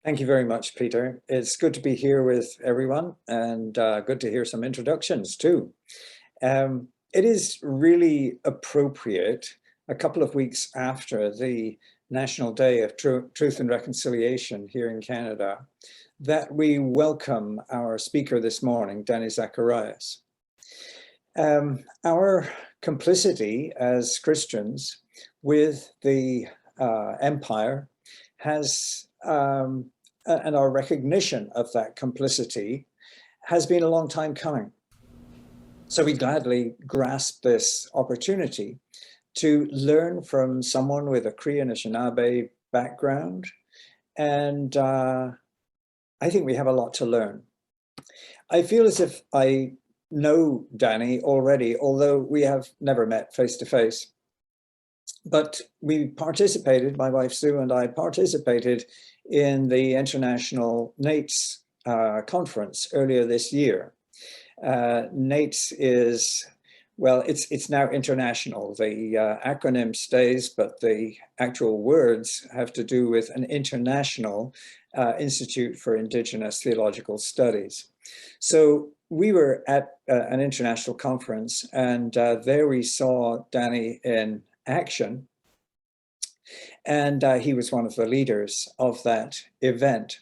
Thank you very much, Peter. It's good to be here with everyone and good to hear some introductions too. It is really appropriate a couple of weeks after the National Day of Truth and Reconciliation here in Canada that we welcome our speaker this morning, Danny Zacharias. Our complicity as Christians with the empire has and our recognition of that complicity has been a long time coming. So we gladly grasp this opportunity to learn from someone with a Cree and Anishinaabe background. And I think we have a lot to learn. I feel as if I know Danny already, although we have never met face to face. But we participated, my wife Sue and I participated in the International NATES conference earlier this year. NATES is, well, it's now international. The acronym stays, but the actual words have to do with an International Institute for Indigenous Theological Studies. So we were at an international conference, and there we saw Danny in action. And he was one of the leaders of that event.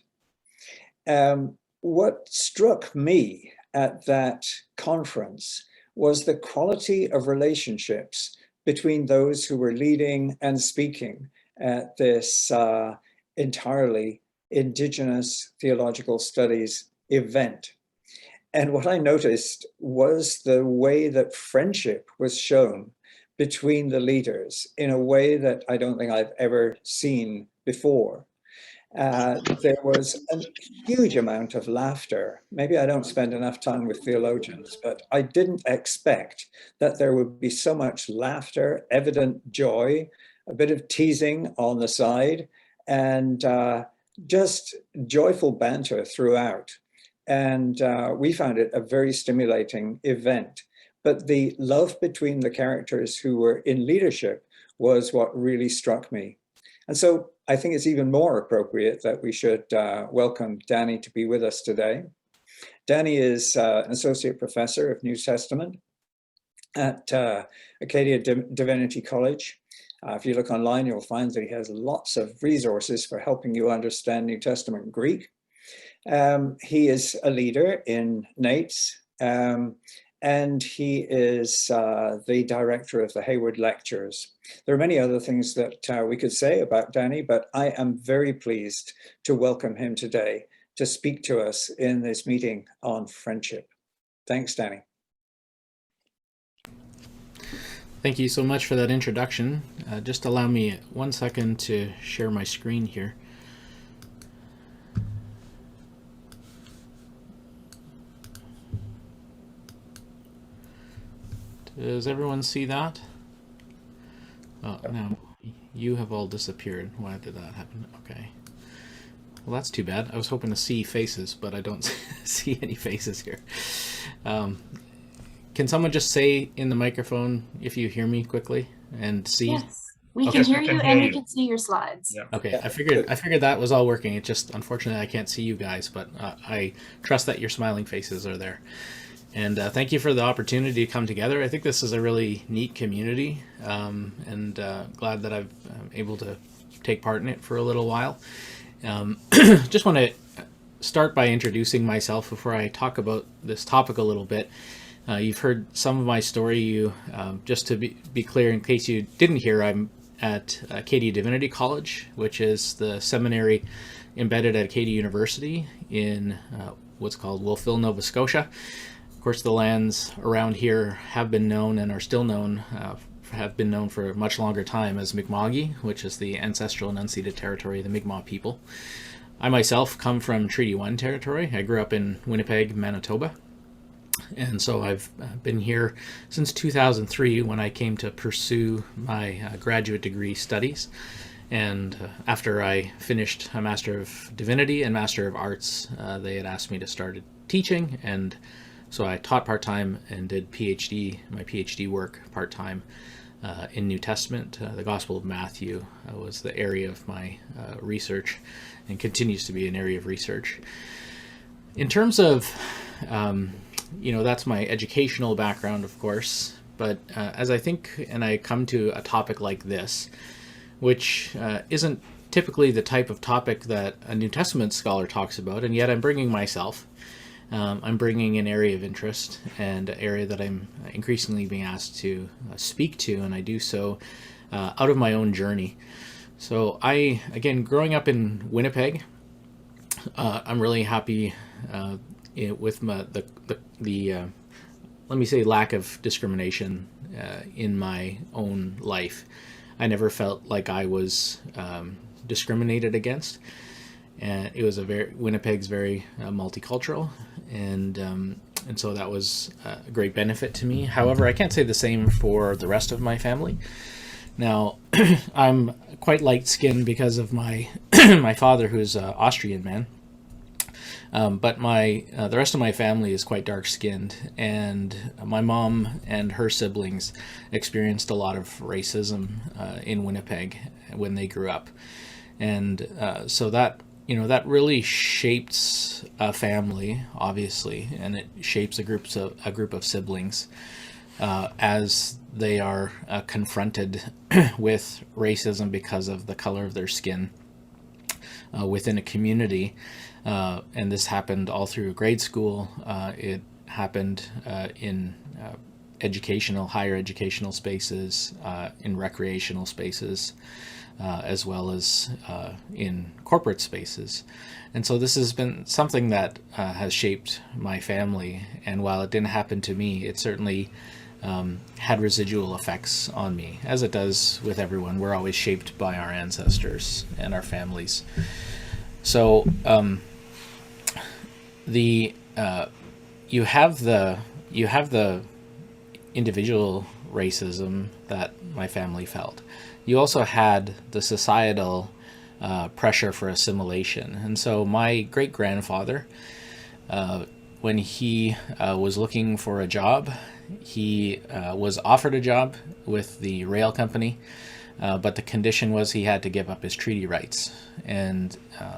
What struck me at that conference was the quality of relationships between those who were leading and speaking at this entirely Indigenous Theological Studies event. And what I noticed was the way that friendship was shown between the leaders in a way that I don't think I've ever seen before. There was a huge amount of laughter. Maybe I don't spend enough time with theologians, but I didn't expect that there would be so much laughter, evident joy, a bit of teasing on the side, and just joyful banter throughout. And we found it a very stimulating event. But the love between the characters who were in leadership was what really struck me. And so I think it's even more appropriate that we should welcome Danny to be with us today. Danny is an associate professor of New Testament at Acadia Divinity College. If you look online, you'll find that he has lots of resources for helping you understand New Testament Greek. He is a leader in NATES. And he is the director of the Hayward Lectures. There are many other things that we could say about Danny, but I am very pleased to welcome him today to speak to us in this meeting on friendship. Thanks, Danny. Thank you so much for that introduction. Just allow me 1 second to share my screen here. Does everyone see that? Oh, no. You have all disappeared. Why did that happen? Okay. Well, that's too bad. I was hoping to see faces, but I don't see any faces here. Can someone just say in the microphone if you hear me quickly and see? Yes, we can hear you and we can see your slides. Yeah. Okay, I figured that was all working. It just, unfortunately, I can't see you guys, but I trust that your smiling faces are there. And thank you for the opportunity to come together. I think this is a really neat community, and glad that I'm able to take part in it for a little while. Just want to start by introducing myself before I talk about this topic a little bit. You've heard some of my story. Just to be clear, in case you didn't hear, I'm at Acadia Divinity College, which is the seminary embedded at Acadia University in what's called Wolfville, Nova Scotia. Of course, the lands around here have been known and are still known, have been known for a much longer time as Mi'kma'ki, which is the ancestral and unceded territory of the Mi'kmaq people. I myself come from Treaty 1 territory. I grew up in Winnipeg, Manitoba. And so I've been here since 2003 when I came to pursue my graduate degree studies. And after I finished a Master of Divinity and Master of Arts, they had asked me to start teaching, and so I taught part-time and did my PhD work part-time in New Testament. The Gospel of Matthew was the area of my research, and continues to be an area of research. In terms of, that's my educational background, of course, but as I think and I come to a topic like this, which isn't typically the type of topic that a New Testament scholar talks about, and yet I'm bringing myself. I'm bringing an area of interest and an area that I'm increasingly being asked to speak to, and I do so out of my own journey. So growing up in Winnipeg, I'm really happy with the let me say, lack of discrimination in my own life. I never felt like I was discriminated against, and it was Winnipeg's very multicultural, and so that was a great benefit to me. However, I can't say the same for the rest of my family. Now, I'm quite light-skinned because of my my father, who's an Austrian man. But the rest of my family is quite dark-skinned, and my mom and her siblings experienced a lot of racism in Winnipeg when they grew up, and so that really shapes a family, obviously, and it shapes a group of siblings as they are confronted with racism because of the color of their skin within a community. And this happened all through grade school. It happened in higher educational spaces, in recreational spaces, as well as in corporate spaces. And so this has been something that has shaped my family. And while it didn't happen to me, it certainly had residual effects on me, as it does with everyone. We're always shaped by our ancestors and our families. So you have the individual racism that my family felt. You also had the societal pressure for assimilation. And so my great-grandfather, when he was looking for a job, he was offered a job with the rail company, but the condition was he had to give up his treaty rights. And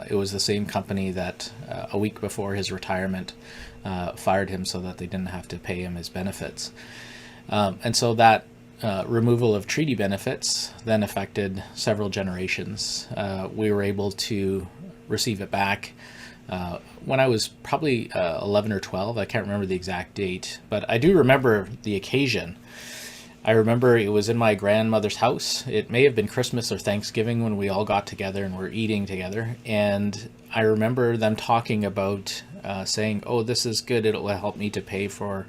it was the same company that a week before his retirement fired him so that they didn't have to pay him his benefits. And so that removal of treaty benefits then affected several generations. We were able to receive it back when I was probably 11 or 12. I can't remember the exact date, but I do remember the occasion. I remember it was in my grandmother's house. It may have been Christmas or Thanksgiving when we all got together and were eating together. And I remember them talking about saying, "Oh, this is good. It'll help me to pay for,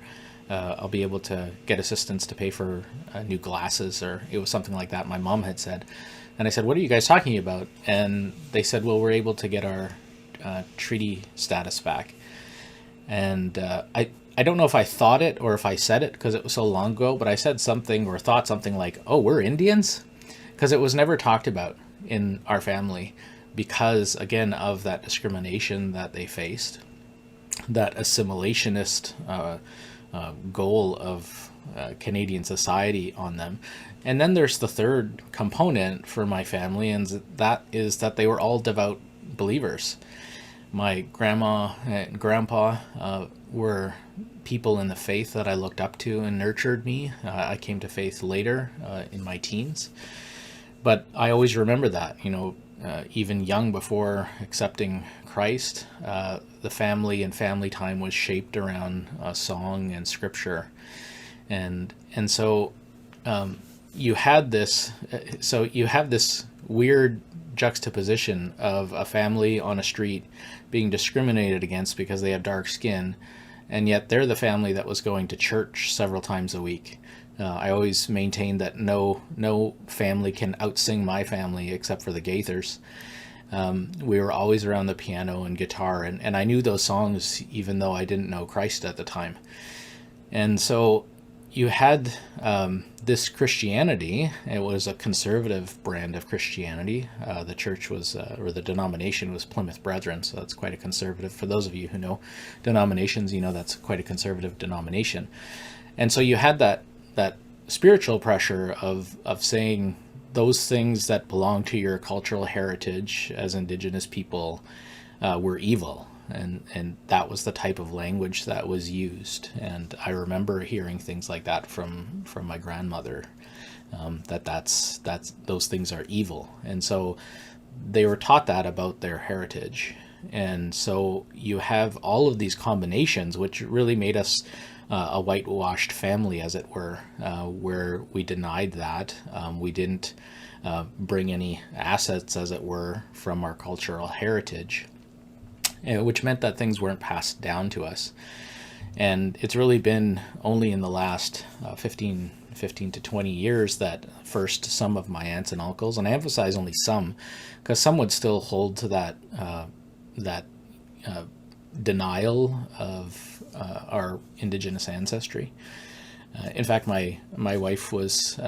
I'll be able to get assistance to pay for new glasses," or it was something like that my mom had said. And I said, "What are you guys talking about?" And they said, "Well, we're able to get our treaty status back." And I don't know if I thought it or if I said it because it was so long ago, but I said something or thought something like, "Oh, we're Indians?" Because it was never talked about in our family because, again, of that discrimination that they faced, that assimilationist goal of Canadian society on them. And then there's the third component for my family, and that is that they were all devout believers. My grandma and grandpa were people in the faith that I looked up to and nurtured me. I came to faith later in my teens. But I always remember that, even young before accepting Christ, the family and family time was shaped around song and scripture. And so you had this weird juxtaposition of a family on a street being discriminated against because they have dark skin, and yet they're the family that was going to church several times a week. I always maintained that no family can outsing my family except for the Gaithers. We were always around the piano and guitar, and I knew those songs even though I didn't know Christ at the time. And so you had this Christianity. It was a conservative brand of Christianity. The church was, or the denomination was Plymouth Brethren, so that's quite a conservative. For those of you who know denominations, that's quite a conservative denomination. And so you had that spiritual pressure of saying those things that belong to your cultural heritage as Indigenous people were evil. And that was the type of language that was used. And I remember hearing things like that from my grandmother, that's those things are evil. And so they were taught that about their heritage. And so you have all of these combinations, which really made us a whitewashed family, as it were, where we denied that. We didn't bring any assets, as it were, from our cultural heritage, which meant that things weren't passed down to us. And it's really been only in the last 15 to 20 years that first some of my aunts and uncles, and I emphasize only some, because some would still hold to that denial of our Indigenous ancestry. In fact, my wife was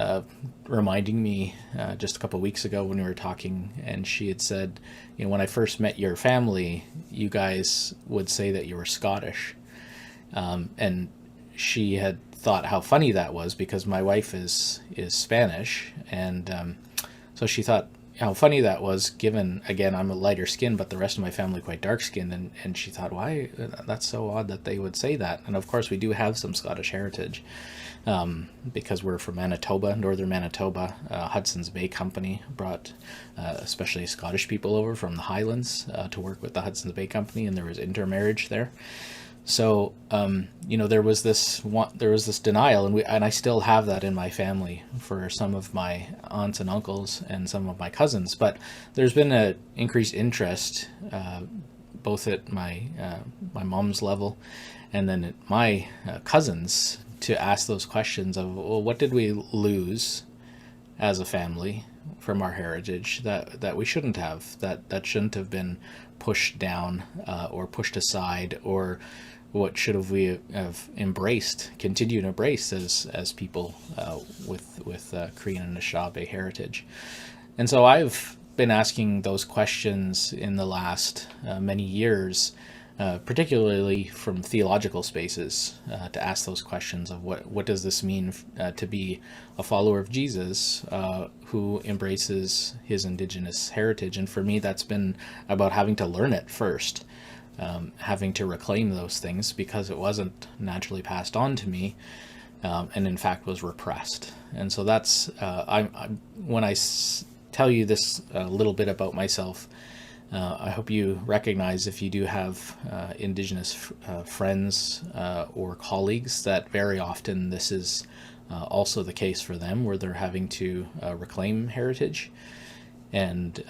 reminding me just a couple of weeks ago when we were talking, and she had said, when I first met your family, you guys would say that you were Scottish. And she had thought how funny that was, because my wife is Spanish, and so she thought how funny that was, given, again, I'm a lighter skin, but the rest of my family quite dark skinned, and she thought, why, that's so odd that they would say that. And of course we do have some Scottish heritage, because we're from Manitoba, northern Manitoba. Hudson's Bay Company brought especially Scottish people over from the Highlands to work with the Hudson's Bay Company, and there was intermarriage there. So there was this denial, and I still have that in my family for some of my aunts and uncles and some of my cousins. But there's been an increased interest, both at my mom's level, and then at my cousins, to ask those questions of, well, what did we lose as a family from our heritage that we shouldn't have, that shouldn't have been pushed down or pushed aside, or what should have we have embraced, continued to embrace as people with Korean and Anishinaabe heritage. And so I've been asking those questions in the last many years, particularly from theological spaces, to ask those questions of what does this mean to be a follower of Jesus who embraces his Indigenous heritage. And for me, that's been about having to learn it first. Having to reclaim those things, because it wasn't naturally passed on to me, and in fact was repressed. And so that's when I tell you this little bit about myself, I hope you recognize, if you do have Indigenous friends or colleagues, that very often this is also the case for them, where they're having to reclaim heritage and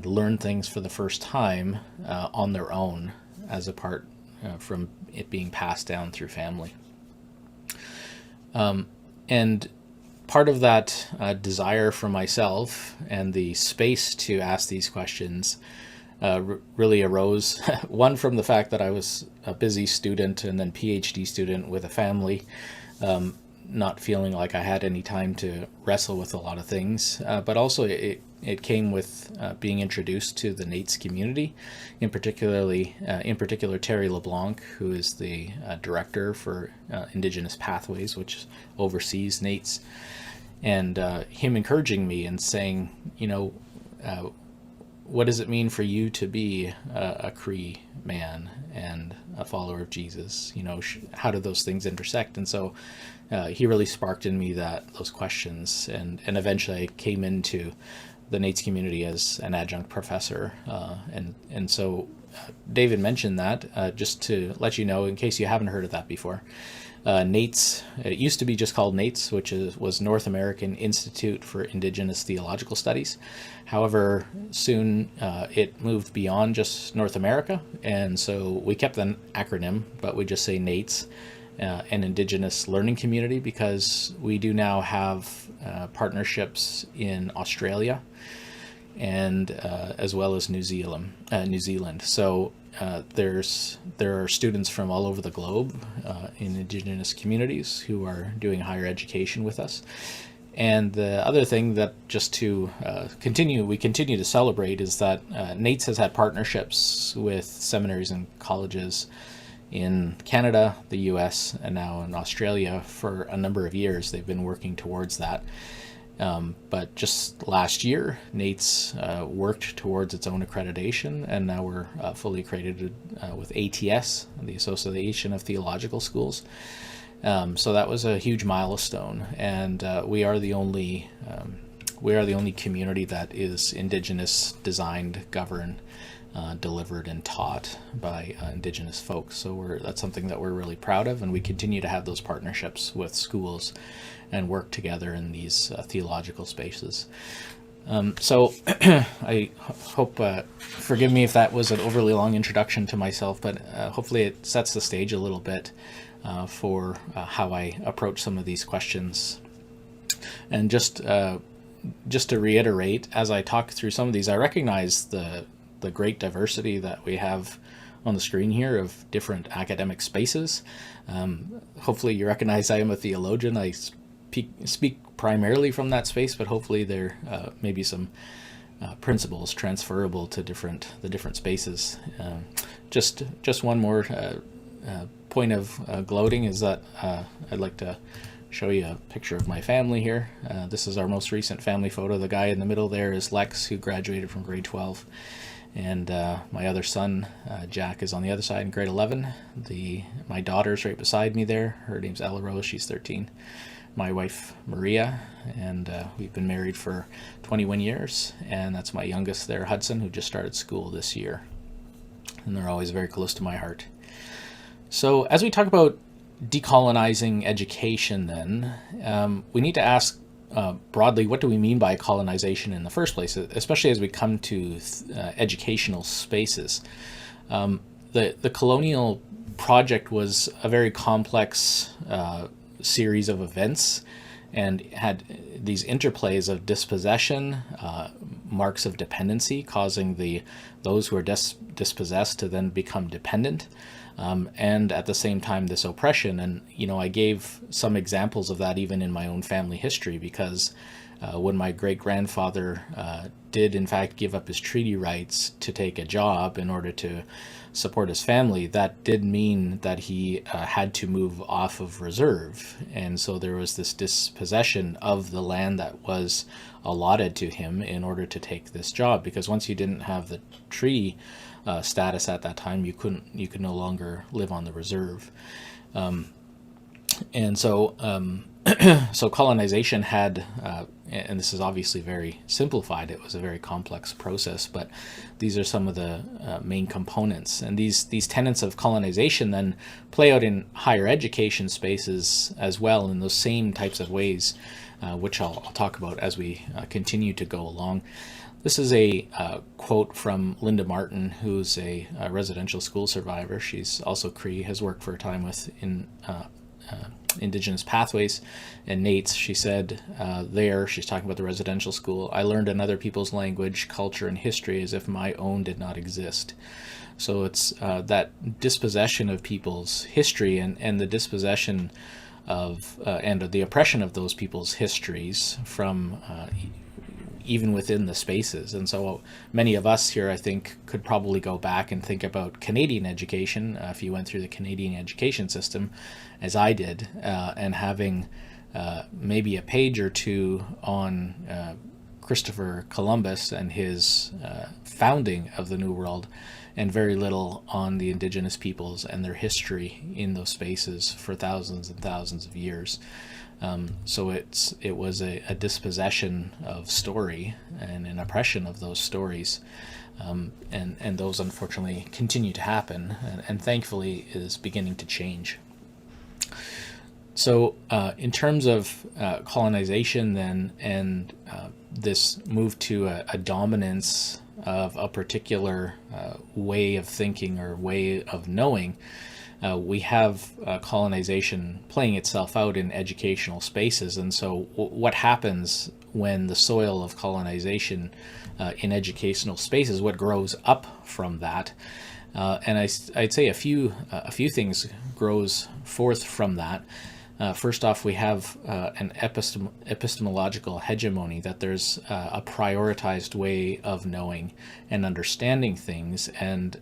learn things for the first time on their own, as apart from it being passed down through family. And part of that desire for myself and the space to ask these questions really arose, one, from the fact that I was a busy student and then PhD student with a family, not feeling like I had any time to wrestle with a lot of things, but also it came with being introduced to the NAITS community, in particular Terry LeBlanc, who is the director for Indigenous Pathways, which oversees NAITS, and him encouraging me and saying, what does it mean for you to be a Cree man and a follower of Jesus? How do those things intersect? And so he really sparked in me those questions, and eventually I came into the NAITS community as an adjunct professor. And so David mentioned that, just to let you know, in case you haven't heard of that before. NAITS, it used to be just called NAITS, which was North American Institute for Indigenous Theological Studies. However, soon it moved beyond just North America, and so we kept the acronym, but we just say NAITS, an Indigenous Learning Community, because we do now have partnerships in Australia and as well as New Zealand. So there are students from all over the globe in Indigenous communities who are doing higher education with us. And the other thing that, just to we continue to celebrate, is that NAITS has had partnerships with seminaries and colleges in Canada, the US, and now in Australia for a number of years. They've been working towards that. But just last year, NAITS worked towards its own accreditation, and now we're fully accredited with ATS, the Association of Theological Schools. So that was a huge milestone, and we are the only community that is Indigenous designed, governed, delivered, and taught by Indigenous folks. So that's something that we're really proud of, and we continue to have those partnerships with schools and work together in these theological spaces. So I hope, forgive me if that was an overly long introduction to myself, but hopefully it sets the stage a little bit for how I approach some of these questions. And just to reiterate, as I talk through some of these, I recognize the great diversity that we have on the screen here of different academic spaces. Hopefully you recognize I am a theologian. I speak primarily from that space, but hopefully there may be some principles transferable to the different spaces. Just one more point of gloating is that I'd like to show you a picture of my family here. This is our most recent family photo. The guy in the middle there is Lex, who graduated from grade 12. And my other son, Jack, is on the other side in grade 11. My daughter's right beside me there. Her name's Ella Rose. She's 13. My wife, Maria, and we've been married for 21 years. And that's my youngest there, Hudson, who just started school this year. And they're always very close to my heart. So as we talk about decolonizing education, then, we need to ask broadly, what do we mean by colonization in the first place, especially as we come to educational spaces. The colonial project was a very complex series of events and had these interplays of dispossession, marks of dependency, causing those who are dispossessed to then become dependent. And at the same time, this oppression. And, I gave some examples of that even in my own family history, because when my great-grandfather did, in fact, give up his treaty rights to take a job in order to support his family, that did mean that he had to move off of reserve. And so there was this dispossession of the land that was allotted to him in order to take this job, because once you didn't have the treaty status at that time, you could no longer live on the reserve. And so so colonization had, and this is obviously very simplified, it was a very complex process, but these are some of the main components. And these tenets of colonization then play out in higher education spaces as well in those same types of ways, which I'll talk about as we continue to go along. This is a quote from Linda Martin, who's a residential school survivor. She's also Cree, has worked for a time with Indigenous Pathways and NAITS. She said she's talking about the residential school, "I learned another people's language, culture, and history as if my own did not exist." So it's that dispossession of people's history and the dispossession of and the oppression of those people's histories from even within the spaces. And so many of us here, I think, could probably go back and think about Canadian education, if you went through the Canadian education system, as I did, and having maybe a page or two on Christopher Columbus and his founding of the New World, and very little on the Indigenous peoples and their history in those spaces for thousands and thousands of years. So it was a dispossession of story and an oppression of those stories, and those unfortunately continue to happen, and thankfully is beginning to change. So in terms of colonization then, and this move to a dominance of a particular way of thinking or way of knowing, we have colonization playing itself out in educational spaces. And so what happens when the soil of colonization in educational spaces, what grows up from that? And I'd say a few things grows forth from that. First off, we have an epistemological hegemony, that there's a prioritized way of knowing and understanding things, and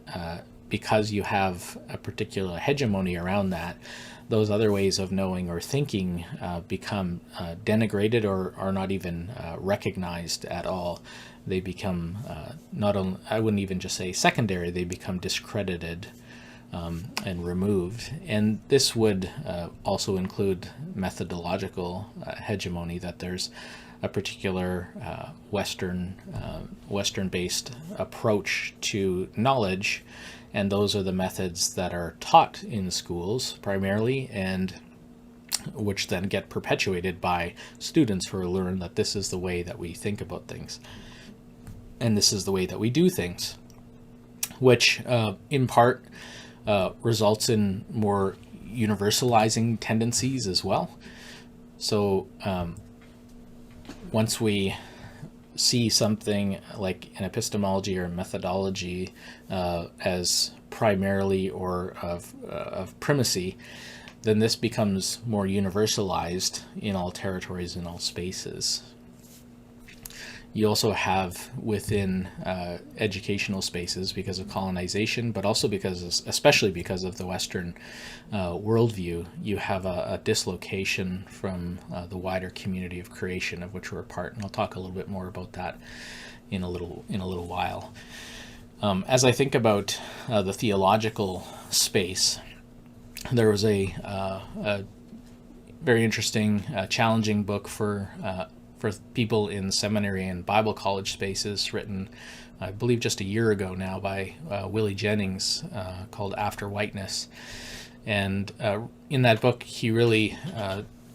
because you have a particular hegemony around that, those other ways of knowing or thinking become denigrated or are not even recognized at all. They become not only, I wouldn't even just say secondary, they become discredited and removed. And this would also include methodological hegemony, that there's a particular Western-based approach to knowledge, and those are the methods that are taught in schools primarily, and which then get perpetuated by students who learn that this is the way that we think about things, and this is the way that we do things, which in part results in more universalizing tendencies as well. So once we see something like an epistemology or methodology as primarily or of primacy, then this becomes more universalized in all territories, in all spaces. You also have within educational spaces, because of colonization, but also especially because of the Western worldview, you have a dislocation from the wider community of creation of which we're a part, and I'll talk a little bit more about that in a little while. As I think about the theological space, there was a very interesting, challenging book for people in seminary and Bible college spaces, written, I believe, just a year ago now by Willie Jennings, called After Whiteness. And in that book, he really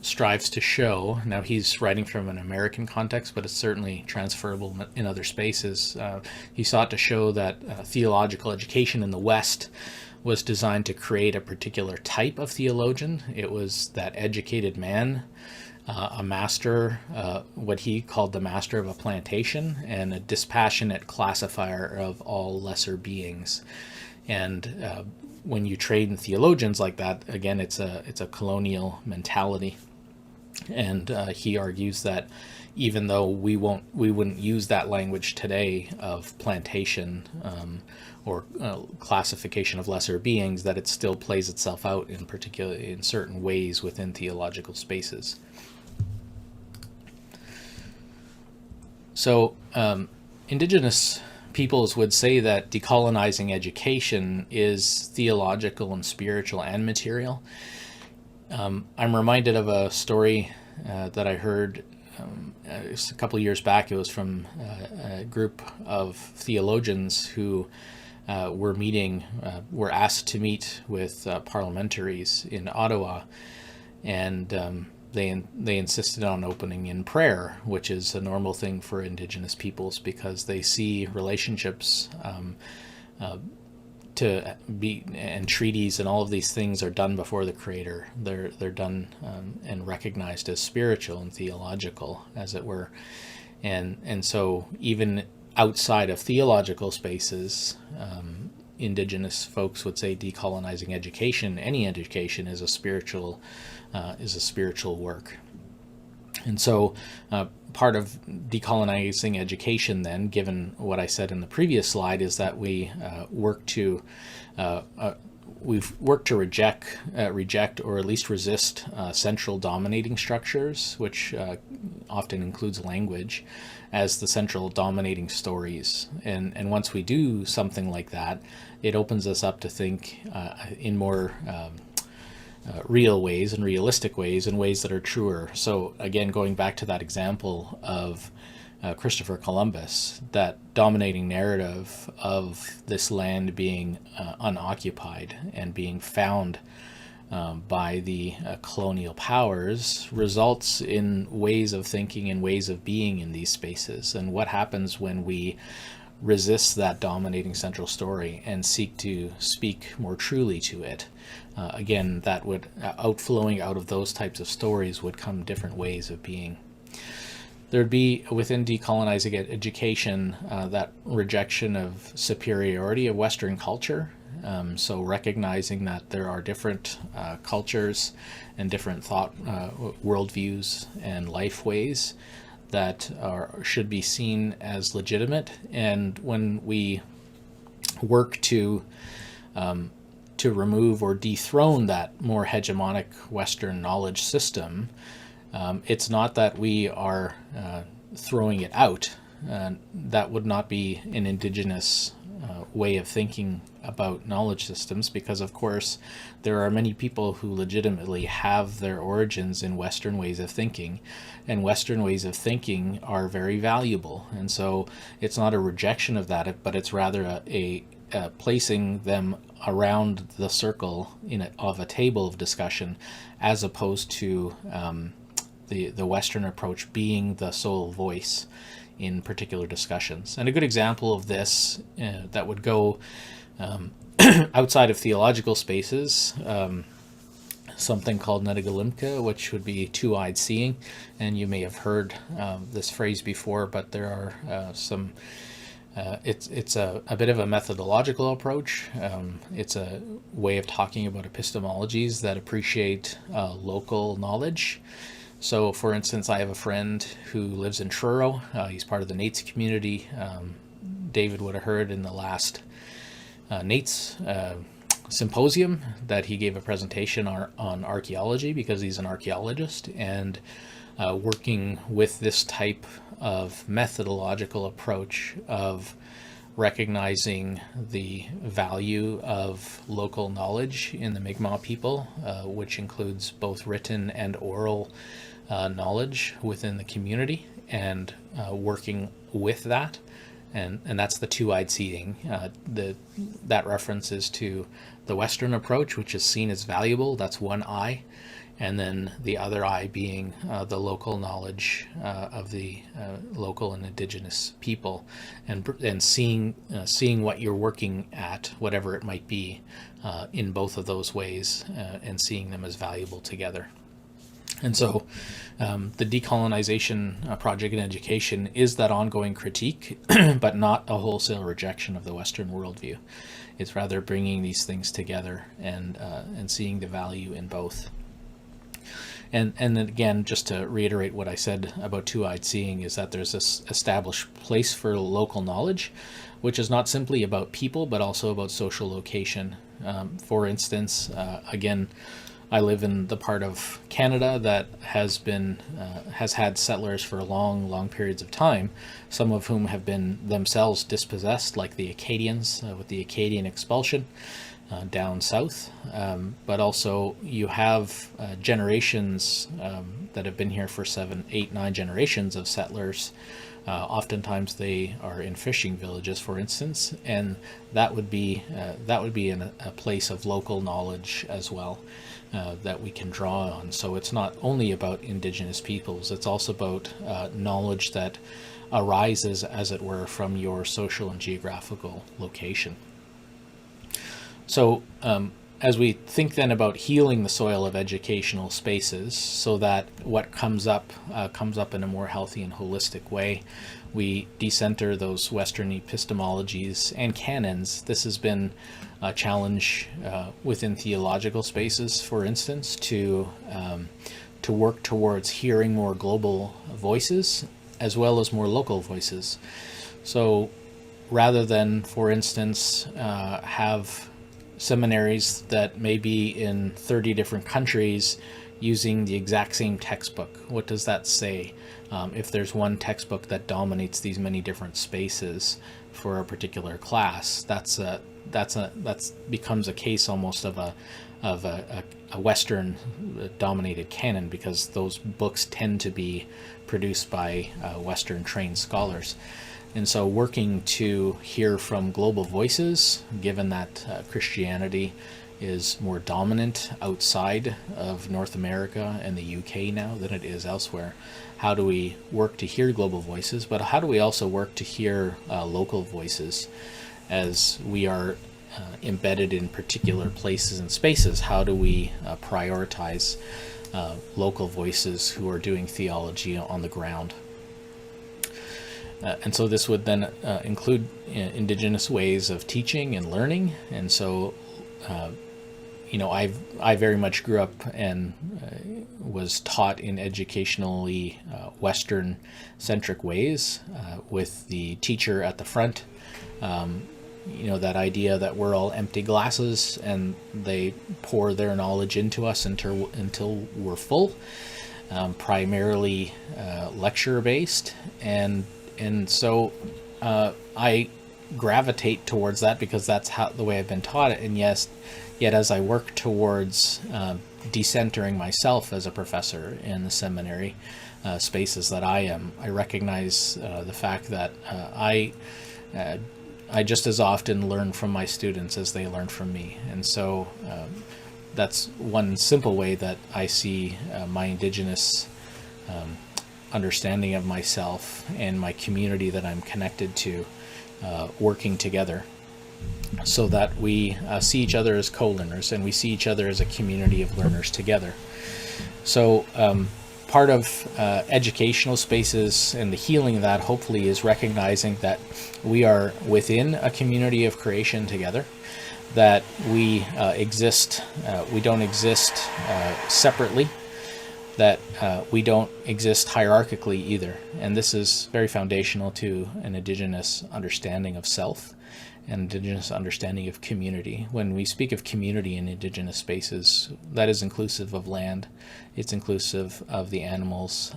strives to show, now he's writing from an American context, but it's certainly transferable in other spaces. He sought to show that theological education in the West was designed to create a particular type of theologian. It was that educated man, a master, what he called the master of a plantation, and a dispassionate classifier of all lesser beings. And when you train theologians like that, again, it's a colonial mentality. And he argues that even though we wouldn't use that language today of plantation or classification of lesser beings, that it still plays itself out in certain ways within theological spaces. So indigenous peoples would say that decolonizing education is theological and spiritual and material. I'm reminded of a story that I heard a couple of years back. It was from a group of theologians who were asked to meet with parliamentaries in Ottawa, and they insisted on opening in prayer, which is a normal thing for Indigenous peoples, because they see relationships and treaties and all of these things are done before the Creator. They're done and recognized as spiritual and theological, as it were, and so even outside of theological spaces, Indigenous folks would say decolonizing education, any education, is a spiritual work. And so part of decolonizing education then, given what I said in the previous slide, is that we've worked to reject or at least resist central dominating structures, which often includes language, as the central dominating stories. And once we do something like that, it opens us up to think in more real ways and realistic ways, and ways that are truer. So again, going back to that example of Christopher Columbus, that dominating narrative of this land being unoccupied and being found by the colonial powers, results in ways of thinking and ways of being in these spaces. And what happens when we resist that dominating central story and seek to speak more truly to it? Again, that would, outflowing out of those types of stories, would come different ways of being. There'd be, within decolonizing education, that rejection of superiority of Western culture. So recognizing that there are different cultures and different thought worldviews and life ways that should be seen as legitimate. And when we work to to remove or dethrone that more hegemonic Western knowledge system. It's not that we are throwing it out. That would not be an indigenous way of thinking about knowledge systems, because of course there are many people who legitimately have their origins in Western ways of thinking, and Western ways of thinking are very valuable. And so it's not a rejection of that, but it's rather a placing them around the circle of a table of discussion, as opposed to the Western approach being the sole voice in particular discussions. And a good example of this that would go outside of theological spaces, something called Nedigalimka, which would be two-eyed seeing. And you may have heard this phrase before, but there are some it's a bit of a methodological approach. It's a way of talking about epistemologies that appreciate local knowledge. So, for instance, I have a friend who lives in Truro. He's part of the Nates community. David would have heard in the last Nates symposium that he gave a presentation on archaeology, because he's an archaeologist, and working with this type of methodological approach of recognizing the value of local knowledge in the Mi'kmaq people, which includes both written and oral knowledge within the community, and working with that. And that's the two-eyed seeing. That reference is to the Western approach, which is seen as valuable. That's one eye. And then the other eye being the local knowledge of the local and indigenous people, and seeing what you're working at, whatever it might be, in both of those ways, and seeing them as valuable together. And so the decolonization project in education is that ongoing critique, but not a wholesale rejection of the Western worldview. It's rather bringing these things together and seeing the value in both. And then again, just to reiterate what I said about two-eyed seeing, is that there's this established place for local knowledge, which is not simply about people, but also about social location. For instance, again, I live in the part of Canada that has had settlers for long periods of time, some of whom have been themselves dispossessed, like the Acadians with the Acadian expulsion down south. But also you have generations that have been here for 7, 8, 9 generations of settlers. Oftentimes they are in fishing villages, for instance, and that would be in a place of local knowledge as well. That we can draw on. So it's not only about Indigenous peoples, it's also about knowledge that arises, as it were, from your social and geographical location. So as we think then about healing the soil of educational spaces so that what comes up in a more healthy and holistic way, we decenter those Western epistemologies and canons. This has been a challenge within theological spaces, for instance, to work towards hearing more global voices as well as more local voices. So rather than, for instance, have seminaries that may be in 30 different countries using the exact same textbook, what does that say? If there's one textbook that dominates these many different spaces for a particular class, that becomes a case almost of a Western dominated canon, because those books tend to be produced by Western trained scholars. And so working to hear from global voices, given that Christianity is more dominant outside of North America and the UK now than it is elsewhere, how do we work to hear global voices, but how do we also work to hear local voices as we are embedded in particular places and spaces? How do we prioritize local voices who are doing theology on the ground? And so this would then include Indigenous ways of teaching and learning. And so, I very much grew up and was taught in educationally Western-centric ways, with the teacher at the front, that idea that we're all empty glasses and they pour their knowledge into us until we're full, primarily lecture based, and so I gravitate towards that because that's the way I've been taught it. And yet as I work towards decentering myself as a professor in the seminary spaces that I am, I recognize the fact that I just as often learn from my students as they learn from me. And so that's one simple way that I see my Indigenous understanding of myself and my community that I'm connected to working together, so that we see each other as co-learners and we see each other as a community of learners together. So part of educational spaces and the healing of that, hopefully, is recognizing that we are within a community of creation together, that we we don't exist separately, that we don't exist hierarchically either. And this is very foundational to an Indigenous understanding of self and Indigenous understanding of community. When we speak of community in Indigenous spaces, that is inclusive of land, it's inclusive of the animals,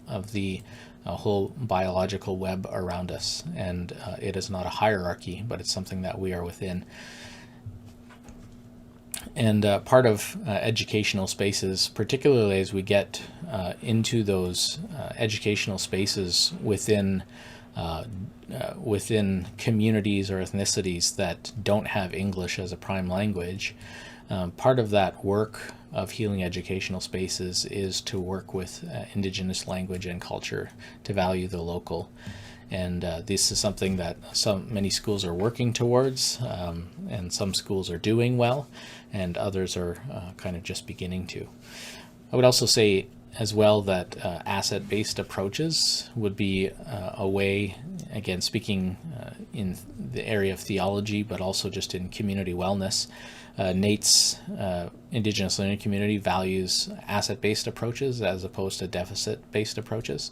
of the whole biological web around us, and it is not a hierarchy, but it's something that we are within. And part of educational spaces, particularly as we get into those educational spaces within communities or ethnicities that don't have English as a prime language, part of that work of healing educational spaces is to work with Indigenous language and culture, to value the local. And this is something that many schools are working towards, and some schools are doing well, and others are kind of just beginning to. I would also say as well that asset-based approaches would be a way, again, speaking in the area of theology, but also just in community wellness. NAIT's Indigenous Learning Community values asset-based approaches as opposed to deficit-based approaches.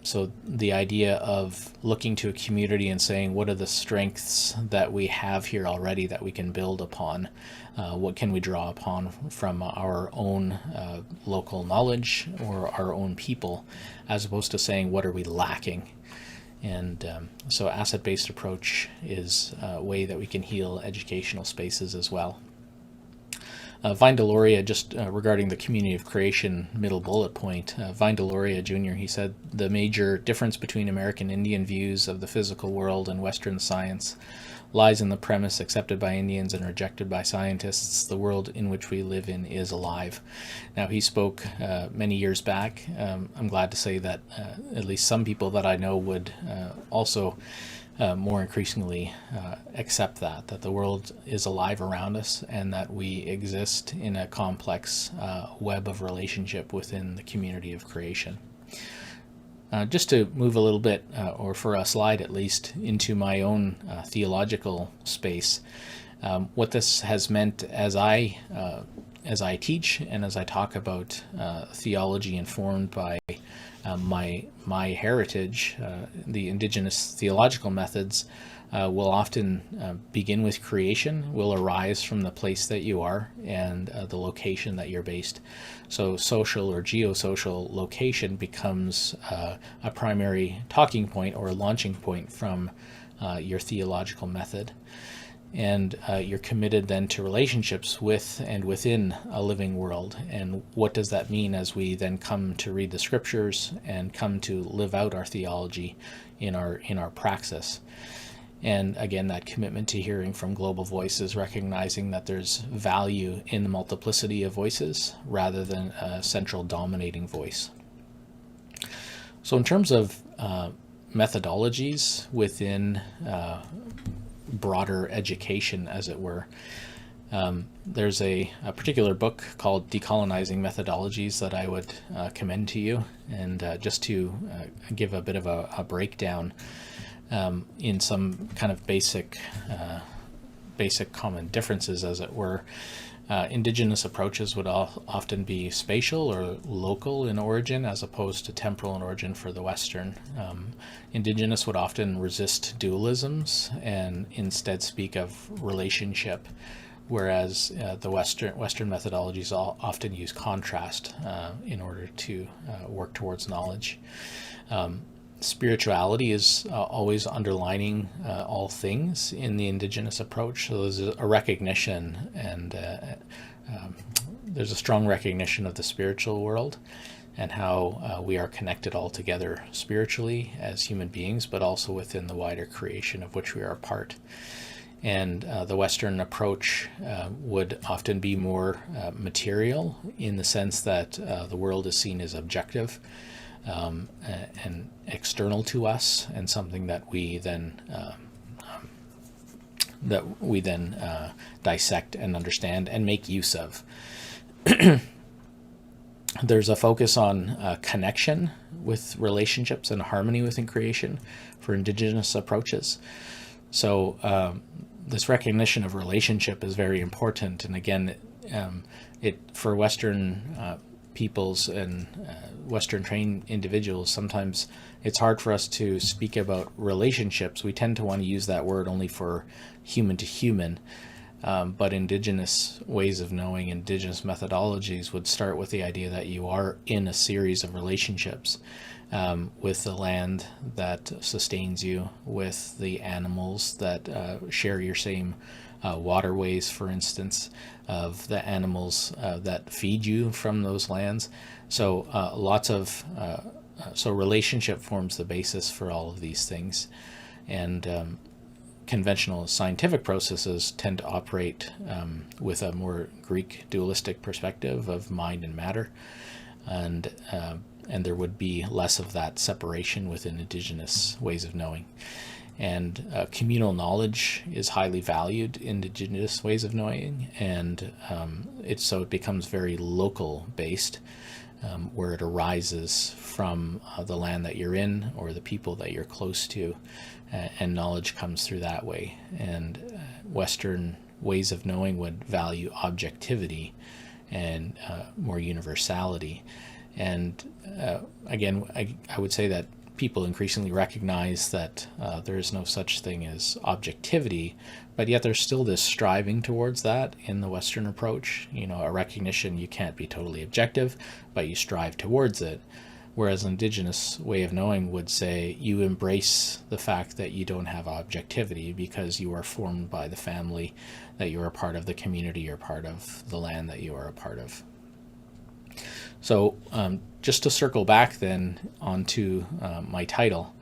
So the idea of looking to a community and saying, what are the strengths that we have here already that we can build upon? What can we draw upon from our own local knowledge or our own people, as opposed to saying, what are we lacking? And so asset-based approach is a way that we can heal educational spaces as well. Vine Deloria, just regarding the community of creation middle bullet point, Vine Deloria Jr., he said, the major difference between American Indian views of the physical world and Western science lies in the premise accepted by Indians and rejected by scientists: the world in which we live in is alive. Now, he spoke many years back. I'm glad to say that at least some people that I know would also more increasingly accept that the world is alive around us and that we exist in a complex web of relationship within the community of creation. Just to move a little bit, or for a slide at least, into my own theological space, what this has meant as I teach and as I talk about theology informed by my heritage, the Indigenous theological methods will often begin with creation, will arise from the place that you are and the location that you're based. So social or geosocial location becomes a primary talking point or launching point from your theological method. And you're committed then to relationships with and within a living world. And what does that mean as we then come to read the scriptures and come to live out our theology in our praxis? And again, that commitment to hearing from global voices, recognizing that there's value in the multiplicity of voices rather than a central dominating voice. So in terms of methodologies within broader education, as it were, there's a particular book called Decolonizing Methodologies that I would commend to you. And just to give a bit of a breakdown in some kind of basic common differences, as it were, Indigenous approaches would often be spatial or local in origin as opposed to temporal in origin for the Western. Indigenous would often resist dualisms and instead speak of relationship, whereas the Western methodologies often use contrast in order to work towards knowledge. Spirituality is always underlining all things in the Indigenous approach. So there's a recognition, and there's a strong recognition of the spiritual world and how we are connected all together spiritually as human beings, but also within the wider creation of which we are a part. And the Western approach would often be more material in the sense that the world is seen as objective and external to us, and something that we then dissect and understand and make use of. There's a focus on connection with relationships and harmony within creation for Indigenous approaches. So this recognition of relationship is very important, and again, it for Western peoples and Western trained individuals, sometimes it's hard for us to speak about relationships. We tend to want to use that word only for human to human, but Indigenous ways of knowing, Indigenous methodologies would start with the idea that you are in a series of relationships with the land that sustains you, with the animals that share your same waterways, for instance, of the animals that feed you from those lands. So so relationship forms the basis for all of these things. And conventional scientific processes tend to operate with a more Greek dualistic perspective of mind and matter. And there would be less of that separation within Indigenous ways of knowing. And communal knowledge is highly valued in Indigenous ways of knowing, and it becomes very local based, where it arises from the land that you're in or the people that you're close to, and knowledge comes through that way. And Western ways of knowing would value objectivity and more universality. And again, I would say that people increasingly recognize that there is no such thing as objectivity, but yet there's still this striving towards that in the Western approach. You know, a recognition you can't be totally objective, but you strive towards it. Whereas Indigenous way of knowing would say you embrace the fact that you don't have objectivity because you are formed by the family, that you are a part of the community, you're part of the land that you are a part of. So just to circle back then onto my title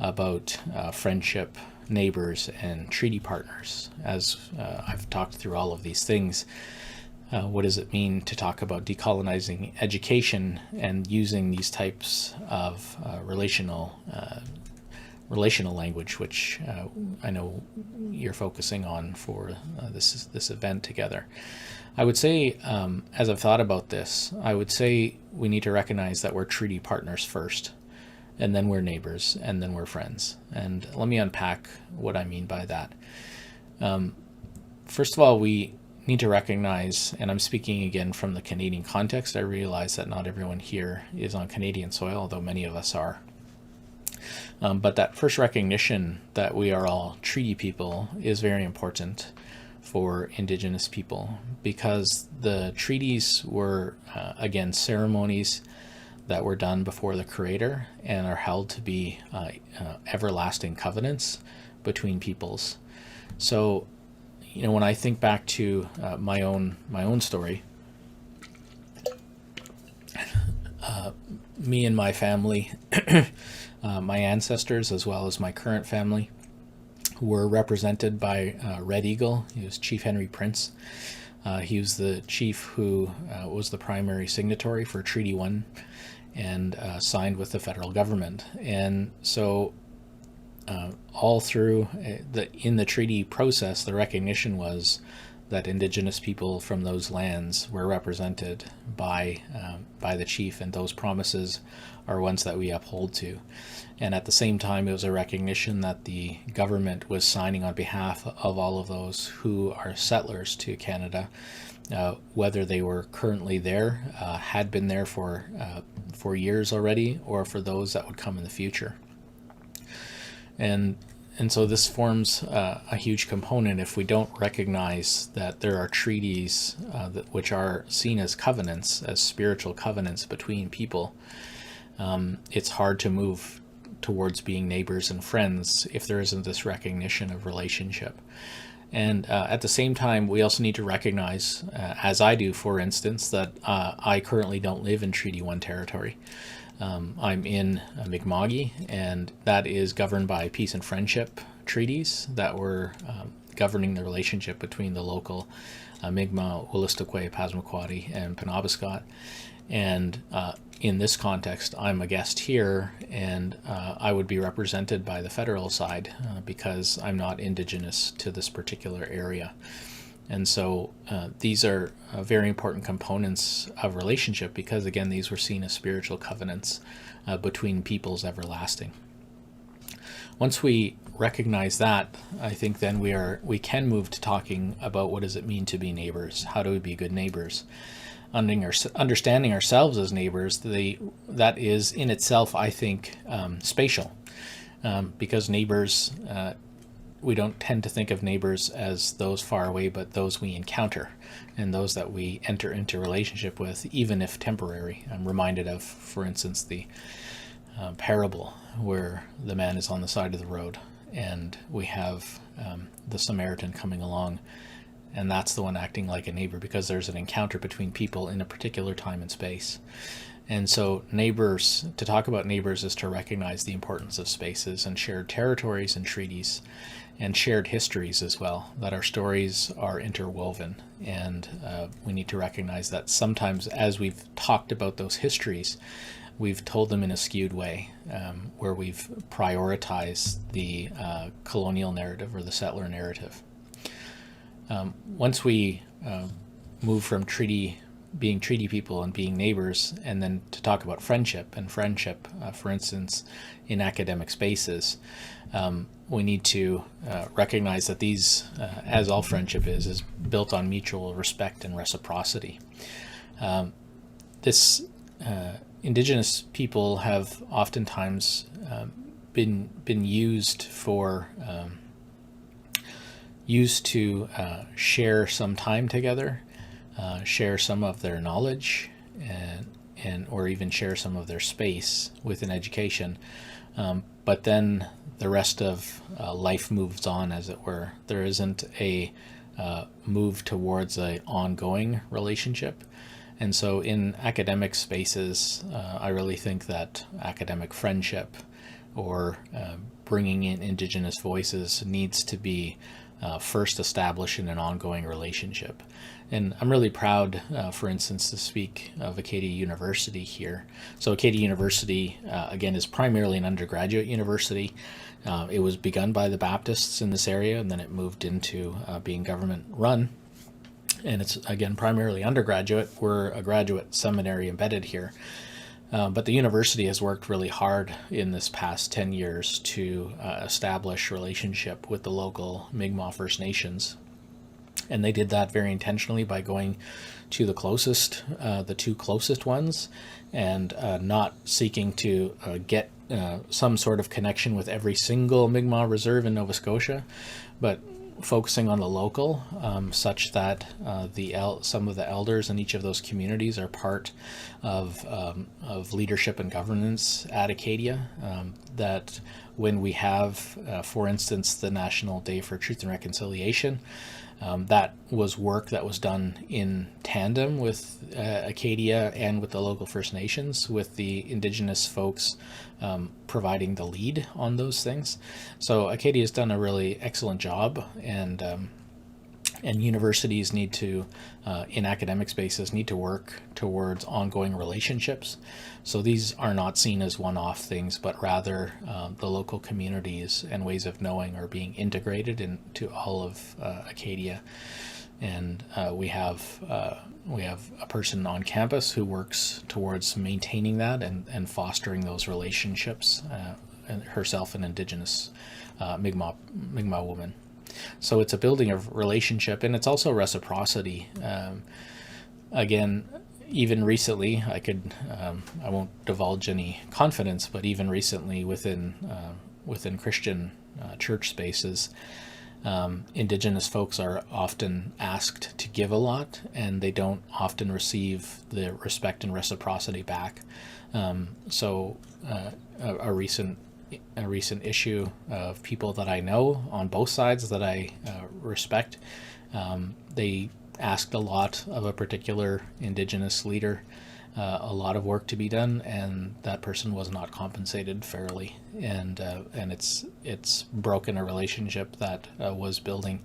about friendship, neighbors, and treaty partners, as I've talked through all of these things, what does it mean to talk about decolonizing education and using these types of relational language, which I know you're focusing on for this event together. I would say, as I've thought about this, I would say we need to recognize that we're treaty partners first, and then we're neighbors, and then we're friends. And let me unpack what I mean by that. First of all, we need to recognize, and I'm speaking again from the Canadian context, I realize that not everyone here is on Canadian soil, although many of us are. But that first recognition that we are all treaty people is very important for Indigenous people, because the treaties were, again, ceremonies that were done before the Creator and are held to be everlasting covenants between peoples. So, you know, when I think back to my own story, me and my family, my ancestors as well as my current family, were represented by Red Eagle. He was Chief Henry Prince. He was the chief who was the primary signatory for Treaty 1 and signed with the federal government. And so all through in the treaty process, the recognition was that Indigenous people from those lands were represented by the chief, and those promises are ones that we uphold to. And at the same time, it was a recognition that the government was signing on behalf of all of those who are settlers to Canada, whether they were currently there, had been there for years already, or for those that would come in the future. And so this forms a huge component. If we don't recognize that there are treaties which are seen as covenants, as spiritual covenants between people, it's hard to move towards being neighbors and friends if there isn't this recognition of relationship. And at the same time, we also need to recognize, as I do, for instance, that I currently don't live in Treaty 1 territory. I'm in Mi'kma'ki, and that is governed by peace and friendship treaties that were governing the relationship between the local Mi'kmaq, Wolastoqey, Passamaquoddy, and Penobscot. And in this context, I'm a guest here, and I would be represented by the federal side because I'm not Indigenous to this particular area. And so these are very important components of relationship because, again, these were seen as spiritual covenants between peoples everlasting. Once we recognize that, I think then we can move to talking about what does it mean to be neighbors? How do we be good neighbors? Understanding ourselves as neighbors, that is in itself, I think, spatial, because neighbors, we don't tend to think of neighbors as those far away, but those we encounter and those that we enter into relationship with, even if temporary. I'm reminded of, for instance, the parable where the man is on the side of the road and we have the Samaritan coming along, and that's the one acting like a neighbor because there's an encounter between people in a particular time and space. And so neighbors, to talk about neighbors is to recognize the importance of spaces and shared territories and treaties and shared histories as well, that our stories are interwoven. And we need to recognize that sometimes as we've talked about those histories, we've told them in a skewed way, where we've prioritized the colonial narrative or the settler narrative. Once we move from being treaty people and being neighbors, and then to talk about friendship, for instance, in academic spaces, we need to recognize that these, as all friendship is built on mutual respect and reciprocity. Indigenous people have oftentimes been used to share some time together, share some of their knowledge, and or even share some of their space within education. But then the rest of life moves on, as it were. There isn't a move towards an ongoing relationship. And so in academic spaces, I really think that academic friendship or bringing in Indigenous voices needs to be first established in an ongoing relationship. And I'm really proud, for instance, to speak of Acadia University here. So Acadia University, again, is primarily an undergraduate university. It was begun by the Baptists in this area, and then it moved into being government run. And it's, again, primarily undergraduate. We're a graduate seminary embedded here. But the university has worked really hard in this past 10 years to establish relationship with the local Mi'kmaq First Nations. And they did that very intentionally by going to the two closest ones, and not seeking to get some sort of connection with every single Mi'kmaq reserve in Nova Scotia, but focusing on the local, such that some of the elders in each of those communities are part of leadership and governance at Acadia. That when we have, for instance, the National Day for Truth and Reconciliation, that was work that was done in tandem with Acadia and with the local First Nations, with the Indigenous folks providing the lead on those things. So Acadia has done a really excellent job, and universities need to, in academic spaces, need to work towards ongoing relationships. So these are not seen as one-off things, but rather the local communities and ways of knowing are being integrated into all of Acadia. And we have a person on campus who works towards maintaining that and fostering those relationships, and herself an Indigenous Mi'kmaq woman. So it's a building of relationship, and it's also reciprocity. Again, even recently, I won't divulge any confidence, but even recently within Christian church spaces, Indigenous folks are often asked to give a lot, and they don't often receive the respect and reciprocity back. So a recent issue of people that I know on both sides that I respect, they asked a lot of a particular Indigenous leader, a lot of work to be done, and that person was not compensated fairly, and it's broken a relationship that was building.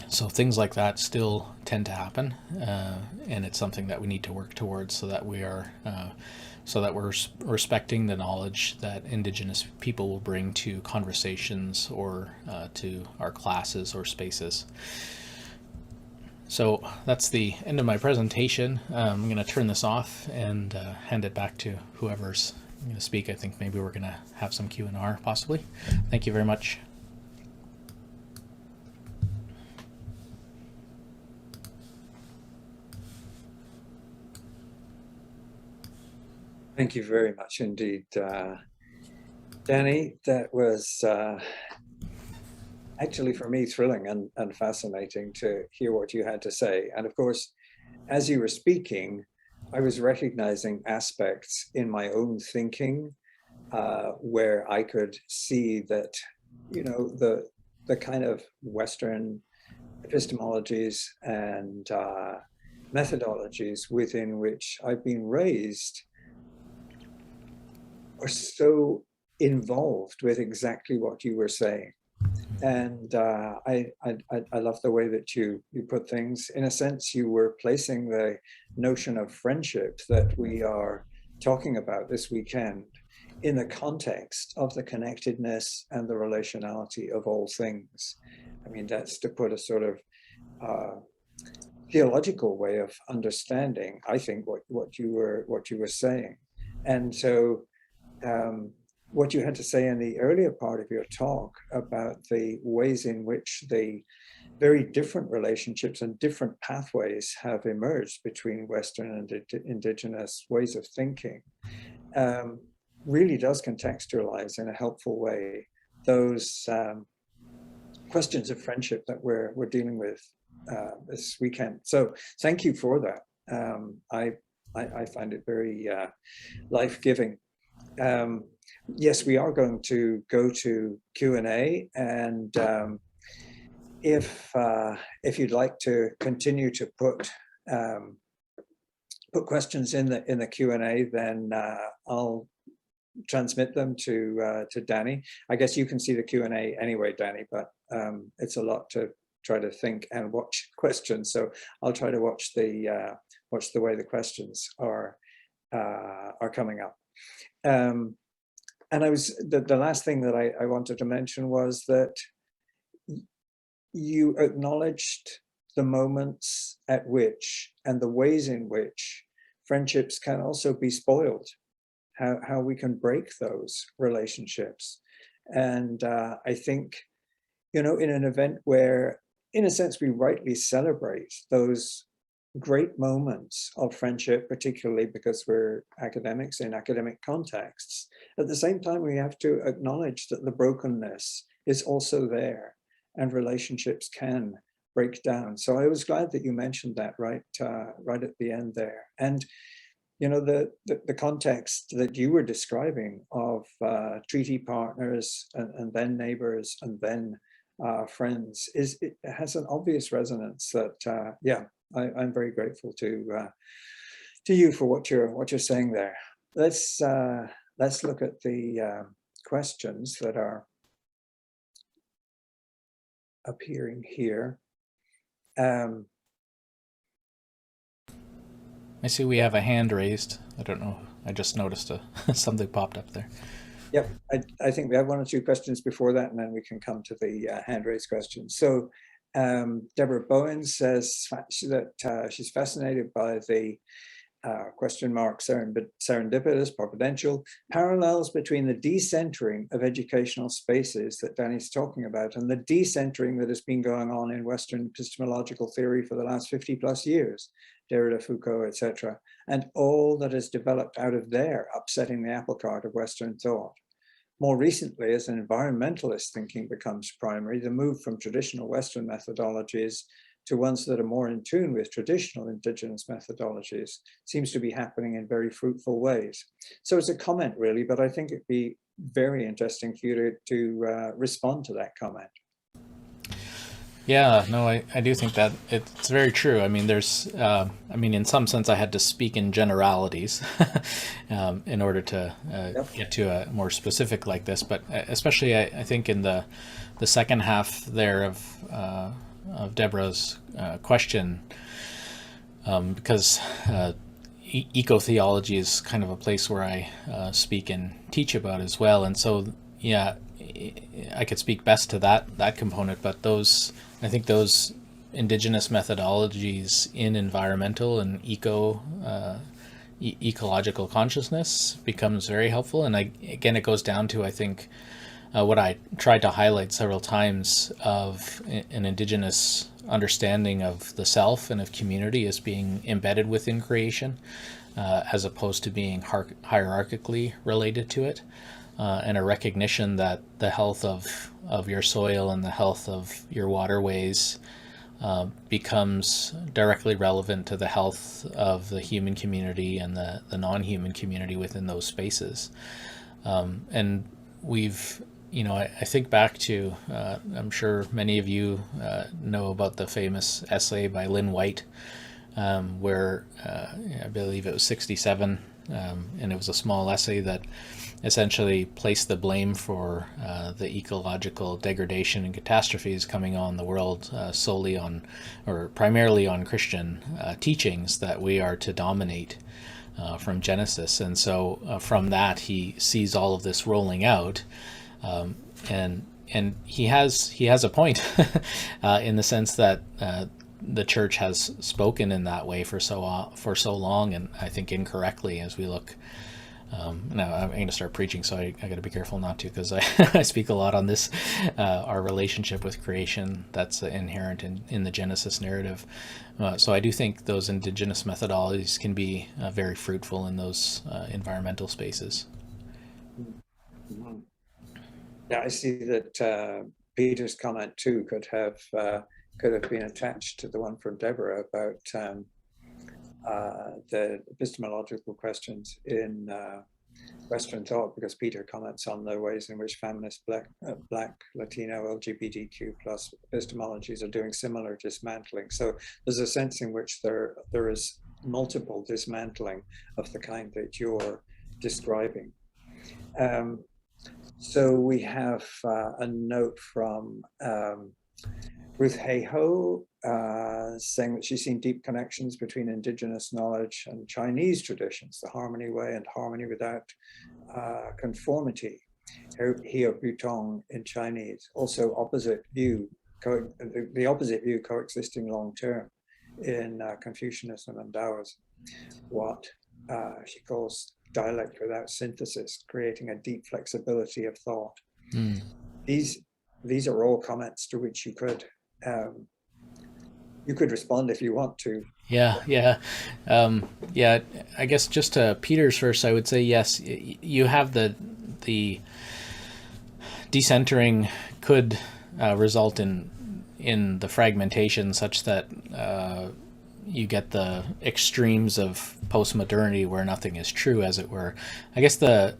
So things like that still tend to happen, and it's something that we need to work towards, so that we're respecting the knowledge that Indigenous people will bring to conversations or to our classes or spaces. So that's the end of my presentation. I'm going to turn this off and hand it back to whoever's going to speak. I think maybe we're going to have some Q&R possibly. Thank you very much. Thank you very much indeed, Danny. That was actually for me thrilling and fascinating to hear what you had to say. And of course, as you were speaking, I was recognizing aspects in my own thinking where I could see that, the kind of Western epistemologies and methodologies within which I've been raised are so involved with exactly what you were saying. And I love the way that you put things. In a sense, you were placing the notion of friendship that we are talking about this weekend in the context of the connectedness and the relationality of all things. I mean, that's to put a sort of theological way of understanding, I think, what you were saying. And so what you had to say in the earlier part of your talk about the ways in which the very different relationships and different pathways have emerged between Western and Indigenous ways of thinking really does contextualize in a helpful way those questions of friendship that we're dealing with this weekend. So thank you for that. I find it very life-giving. Yes, we are going to go to Q&A, and if you'd like to continue to put questions in the Q&A, then I'll transmit them to Danny. I guess you can see the Q&A anyway, Danny, but it's a lot to try to think and watch questions. So I'll try to watch the way the questions are coming up. And the last thing that I wanted to mention was that you acknowledged the moments at which and the ways in which friendships can also be spoiled, how we can break those relationships. And I think, in an event where, in a sense, we rightly celebrate those great moments of friendship, particularly because we're academics in academic contexts. At the same time, we have to acknowledge that the brokenness is also there and relationships can break down. So I was glad that you mentioned that right at the end there. And the context that you were describing of treaty partners and then neighbors and then friends it has an obvious resonance that I'm very grateful to you for what you're saying there. Let's look at the questions that are appearing here. I see we have a hand raised. I don't know. I just noticed something popped up there. Yep, I think we have one or two questions before that, and then we can come to the hand raised questions. So Deborah Bowen says that she's fascinated by the serendipitous, providential parallels between the decentering of educational spaces that Danny's talking about and the decentering that has been going on in Western epistemological theory for the last 50 plus years, Derrida, Foucault, etc., and all that has developed out of there, upsetting the apple cart of Western thought. More recently, as environmentalist thinking becomes primary, the move from traditional Western methodologies to ones that are more in tune with traditional indigenous methodologies seems to be happening in very fruitful ways. So it's a comment really, but I think it'd be very interesting for you to respond to that comment. Yeah, no, I do think that it's very true. I mean, in some sense, I had to speak in generalities in order to get to a more specific like this. But especially, I think in the second half there of Deborah's question, because eco-theology is kind of a place where I speak and teach about as well. And so, yeah, I could speak best to that component, but I think those indigenous methodologies in environmental and ecological consciousness becomes very helpful. And again, it goes down to, I think, what I tried to highlight several times of an indigenous understanding of the self and of community as being embedded within creation, as opposed to being hierarchically related to it. And a recognition that the health of your soil and the health of your waterways becomes directly relevant to the health of the human community and the non-human community within those spaces. And we've, I think back to, I'm sure many of you know about the famous essay by Lynn White, where I believe it was 1967, and it was a small essay that essentially placed the blame for the ecological degradation and catastrophes coming on the world solely on, or primarily on, Christian teachings that we are to dominate from Genesis. And so from that, he sees all of this rolling out, and he has a point in the sense that the church has spoken in that way for so long, and I think incorrectly as we look. Now I'm going to start preaching, so I got to be careful not to, because I speak a lot on this, our relationship with creation that's inherent in the Genesis narrative. So I do think those indigenous methodologies can be very fruitful in those environmental spaces. Mm-hmm. Yeah, I see that Peter's comment too could have been attached to the one from Deborah about the epistemological questions in Western thought, because Peter comments on the ways in which feminist Black, Latino, LGBTQ plus epistemologies are doing similar dismantling. So there's a sense in which there is multiple dismantling of the kind that you're describing. So we have a note from Ruth Hayho saying that she's seen deep connections between indigenous knowledge and Chinese traditions, the harmony way and harmony without conformity, Heo Butong in Chinese. Also opposite view, the opposite view coexisting long term in Confucianism and Taoism, what she calls dialect without synthesis, creating a deep flexibility of thought. Mm. These are all comments to which you could respond if you want to. Yeah. I guess just to Peter's first, I would say yes. You have the decentering could result in the fragmentation, such that you get the extremes of postmodernity where nothing is true, as it were. I guess the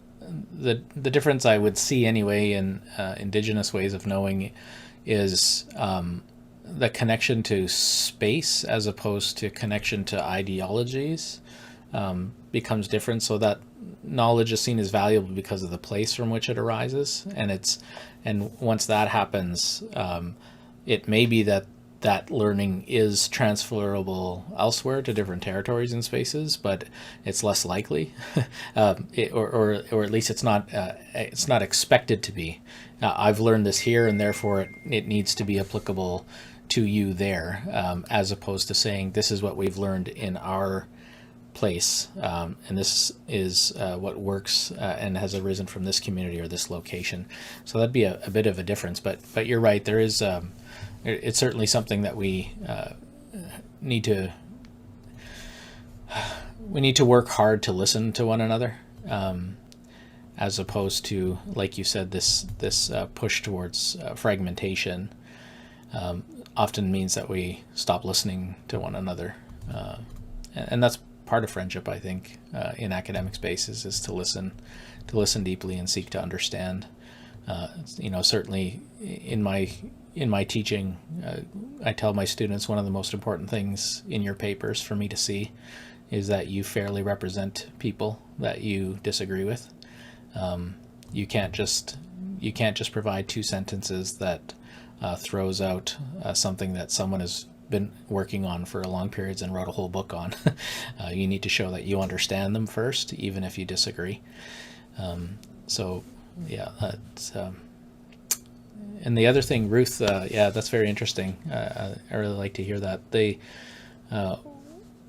difference I would see anyway in indigenous ways of knowing is the connection to space as opposed to connection to ideologies becomes different, so that knowledge is seen as valuable because of the place from which it arises, and once that happens, it may be that learning is transferable elsewhere to different territories and spaces, but it's less likely, or at least it's not expected to be. I've learned this here, and therefore it needs to be applicable to you there, as opposed to saying this is what we've learned in our place, and this is what works and has arisen from this community or this location. So that'd be a bit of a difference. But you're right. There is it's certainly something that we need to work hard to listen to one another, as opposed to, like you said, this push towards fragmentation often means that we stop listening to one another, and that's part of friendship, I think, in academic spaces, is to listen deeply and seek to understand. Certainly in my teaching, I tell my students one of the most important things in your papers for me to see is that you fairly represent people that you disagree with. You can't just provide two sentences that throws out something that someone has been working on for long periods and wrote a whole book on. You need to show that you understand them first, even if you disagree. And the other thing, Ruth, that's very interesting. I really like to hear that.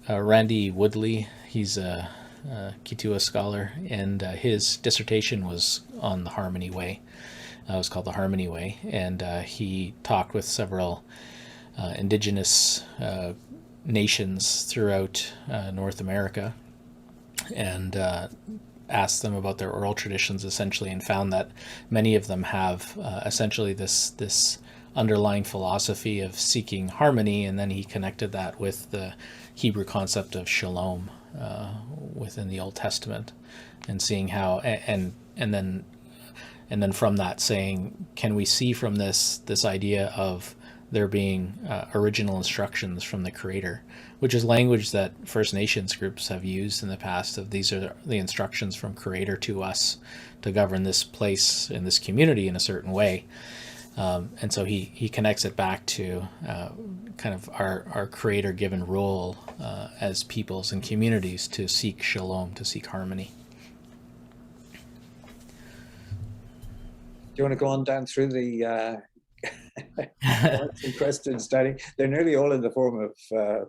Randy Woodley, he's a Kitua scholar, and his dissertation was on the Harmony Way. It was called the Harmony Way, and he talked with several indigenous nations throughout North America, and asked them about their oral traditions, essentially, and found that many of them have essentially this underlying philosophy of seeking harmony, and then he connected that with the Hebrew concept of shalom within the Old Testament, and seeing how and then from that saying, can we see from this idea of there being original instructions from the Creator, which is language that First Nations groups have used in the past, of these are the instructions from Creator to us to govern this place and this community in a certain way. And so he connects it back to kind of our Creator-given role as peoples and communities to seek shalom, to seek harmony. Do you want to go on down through the questions, Danny? They're nearly all in the form of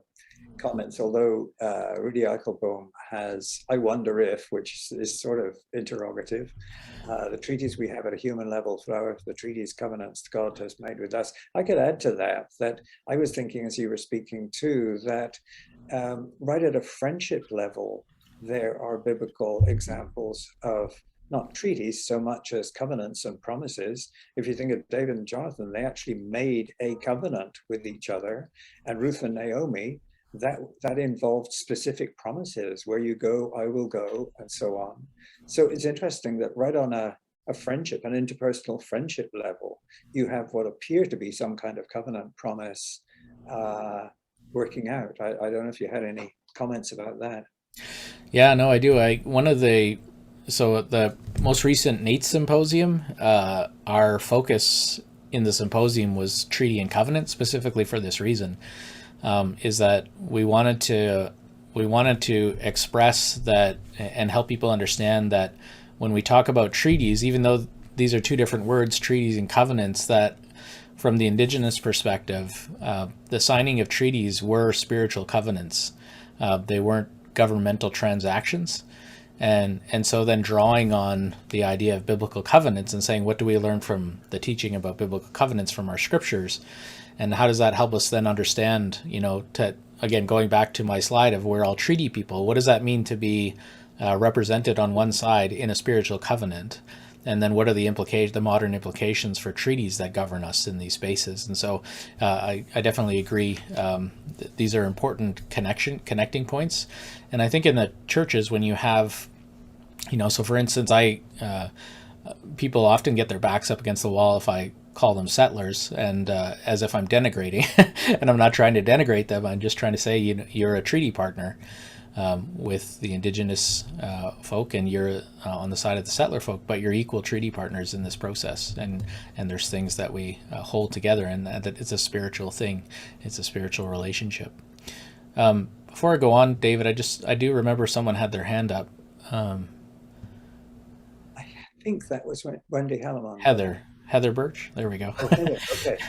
comments, although Rudy Eichelbaum has, I wonder if, which is sort of interrogative, the treaties we have at a human level flow, the treaties, covenants God has made with us. I could add to that I was thinking as you were speaking too, that right at a friendship level, there are biblical examples of not treaties so much as covenants and promises. If you think of David and Jonathan, they actually made a covenant with each other, and Ruth and Naomi, that involved specific promises, where you go, I will go, and so on. So it's interesting that right on a friendship, an interpersonal friendship level, you have what appear to be some kind of covenant promise working out. I don't know if you had any comments about that. Yeah, no, I do. So at the most recent NATE symposium, our focus in the symposium was treaty and covenant, specifically for this reason, is that we wanted to express that and help people understand that when we talk about treaties, even though these are two different words, treaties and covenants, that from the indigenous perspective, the signing of treaties were spiritual covenants. They weren't governmental transactions. And so then drawing on the idea of biblical covenants and saying, what do we learn from the teaching about biblical covenants from our scriptures? And how does that help us then understand, again, going back to my slide of we're all treaty people, what does that mean to be represented on one side in a spiritual covenant? And then what are the modern implications for treaties that govern us in these spaces? And so I definitely agree. These are important connecting points. And I think in the churches, when you have, so for instance, people often get their backs up against the wall if I call them settlers, and as if I'm denigrating. And I'm not trying to denigrate them. I'm just trying to say, you're a treaty partner with the indigenous folk, and you're on the side of the settler folk, but you're equal treaty partners in this process. And there's things that we hold together, and that it's a spiritual thing. It's a spiritual relationship. Before I go on, David, I do remember someone had their hand up. I think that was Wendy Hallamon. Heather. Heather Birch. There we go. Okay.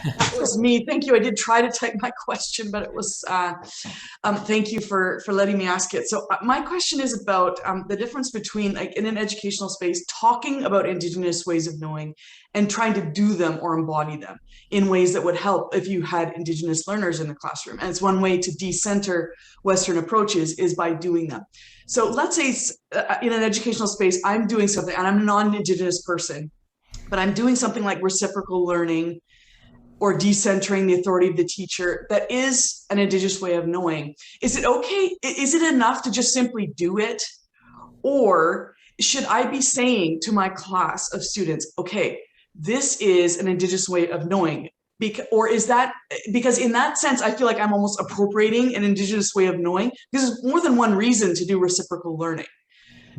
That was me. Thank you. I did try to type my question, but it was, thank you for letting me ask it. So my question is about the difference between, like, in an educational space, talking about Indigenous ways of knowing and trying to do them or embody them in ways that would help if you had Indigenous learners in the classroom. And it's one way to decenter Western approaches is by doing them. So let's say in an educational space, I'm doing something and I'm a non-Indigenous person, but I'm doing something like reciprocal learning or decentering the authority of the teacher that is an Indigenous way of knowing. Is it okay? Is it enough to just simply do it? Or should I be saying to my class of students, okay, this is an Indigenous way of knowing? Or is that, because in that sense, I feel like I'm almost appropriating an Indigenous way of knowing, because there's more than one reason to do reciprocal learning.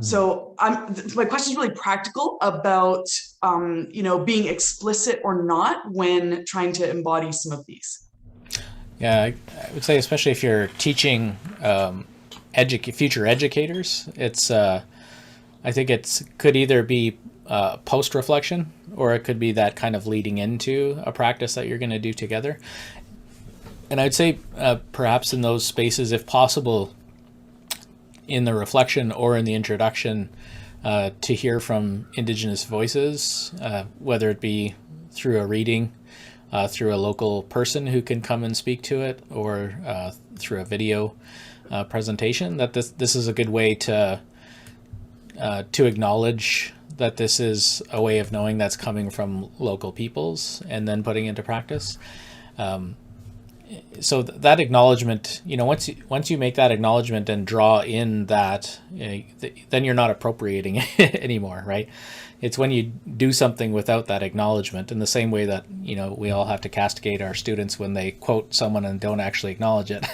So my question is really practical about, being explicit or not when trying to embody some of these. Yeah, I would say, especially if you're teaching future educators, it's I think it could either be post-reflection, or it could be that kind of leading into a practice that you're going to do together. And I'd say perhaps in those spaces, if possible, in the reflection or in the introduction, to hear from Indigenous voices, whether it be through a reading, through a local person who can come and speak to it, or through a video presentation, that this is a good way to acknowledge that this is a way of knowing that's coming from local peoples, and then putting into practice. So that acknowledgement, once you make that acknowledgement and draw in that, then you're not appropriating it anymore, right? It's when you do something without that acknowledgement, in the same way that, we all have to castigate our students when they quote someone and don't actually acknowledge it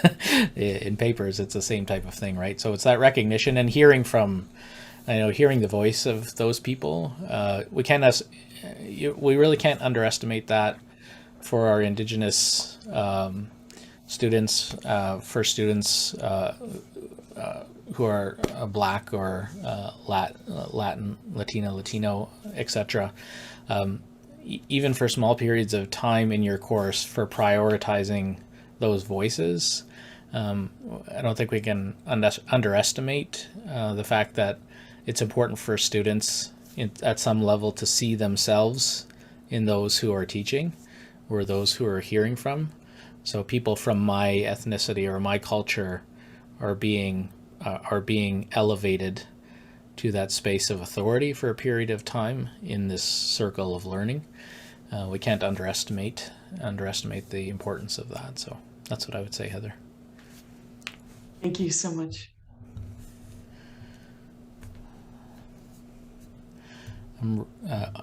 in papers. It's the same type of thing, right? So it's that recognition and hearing from, hearing the voice of those people. We really can't underestimate that for our Indigenous students, for students who are Black or Latin, Latino, etc. Even for small periods of time in your course, for prioritizing those voices, I don't think we can underestimate the fact that it's important for students at some level to see themselves in those who are teaching, or those who are hearing from. So people from my ethnicity or my culture are being elevated to that space of authority for a period of time in this circle of learning. We can't underestimate the importance of that. So that's what I would say, Heather. Thank you so much. I'm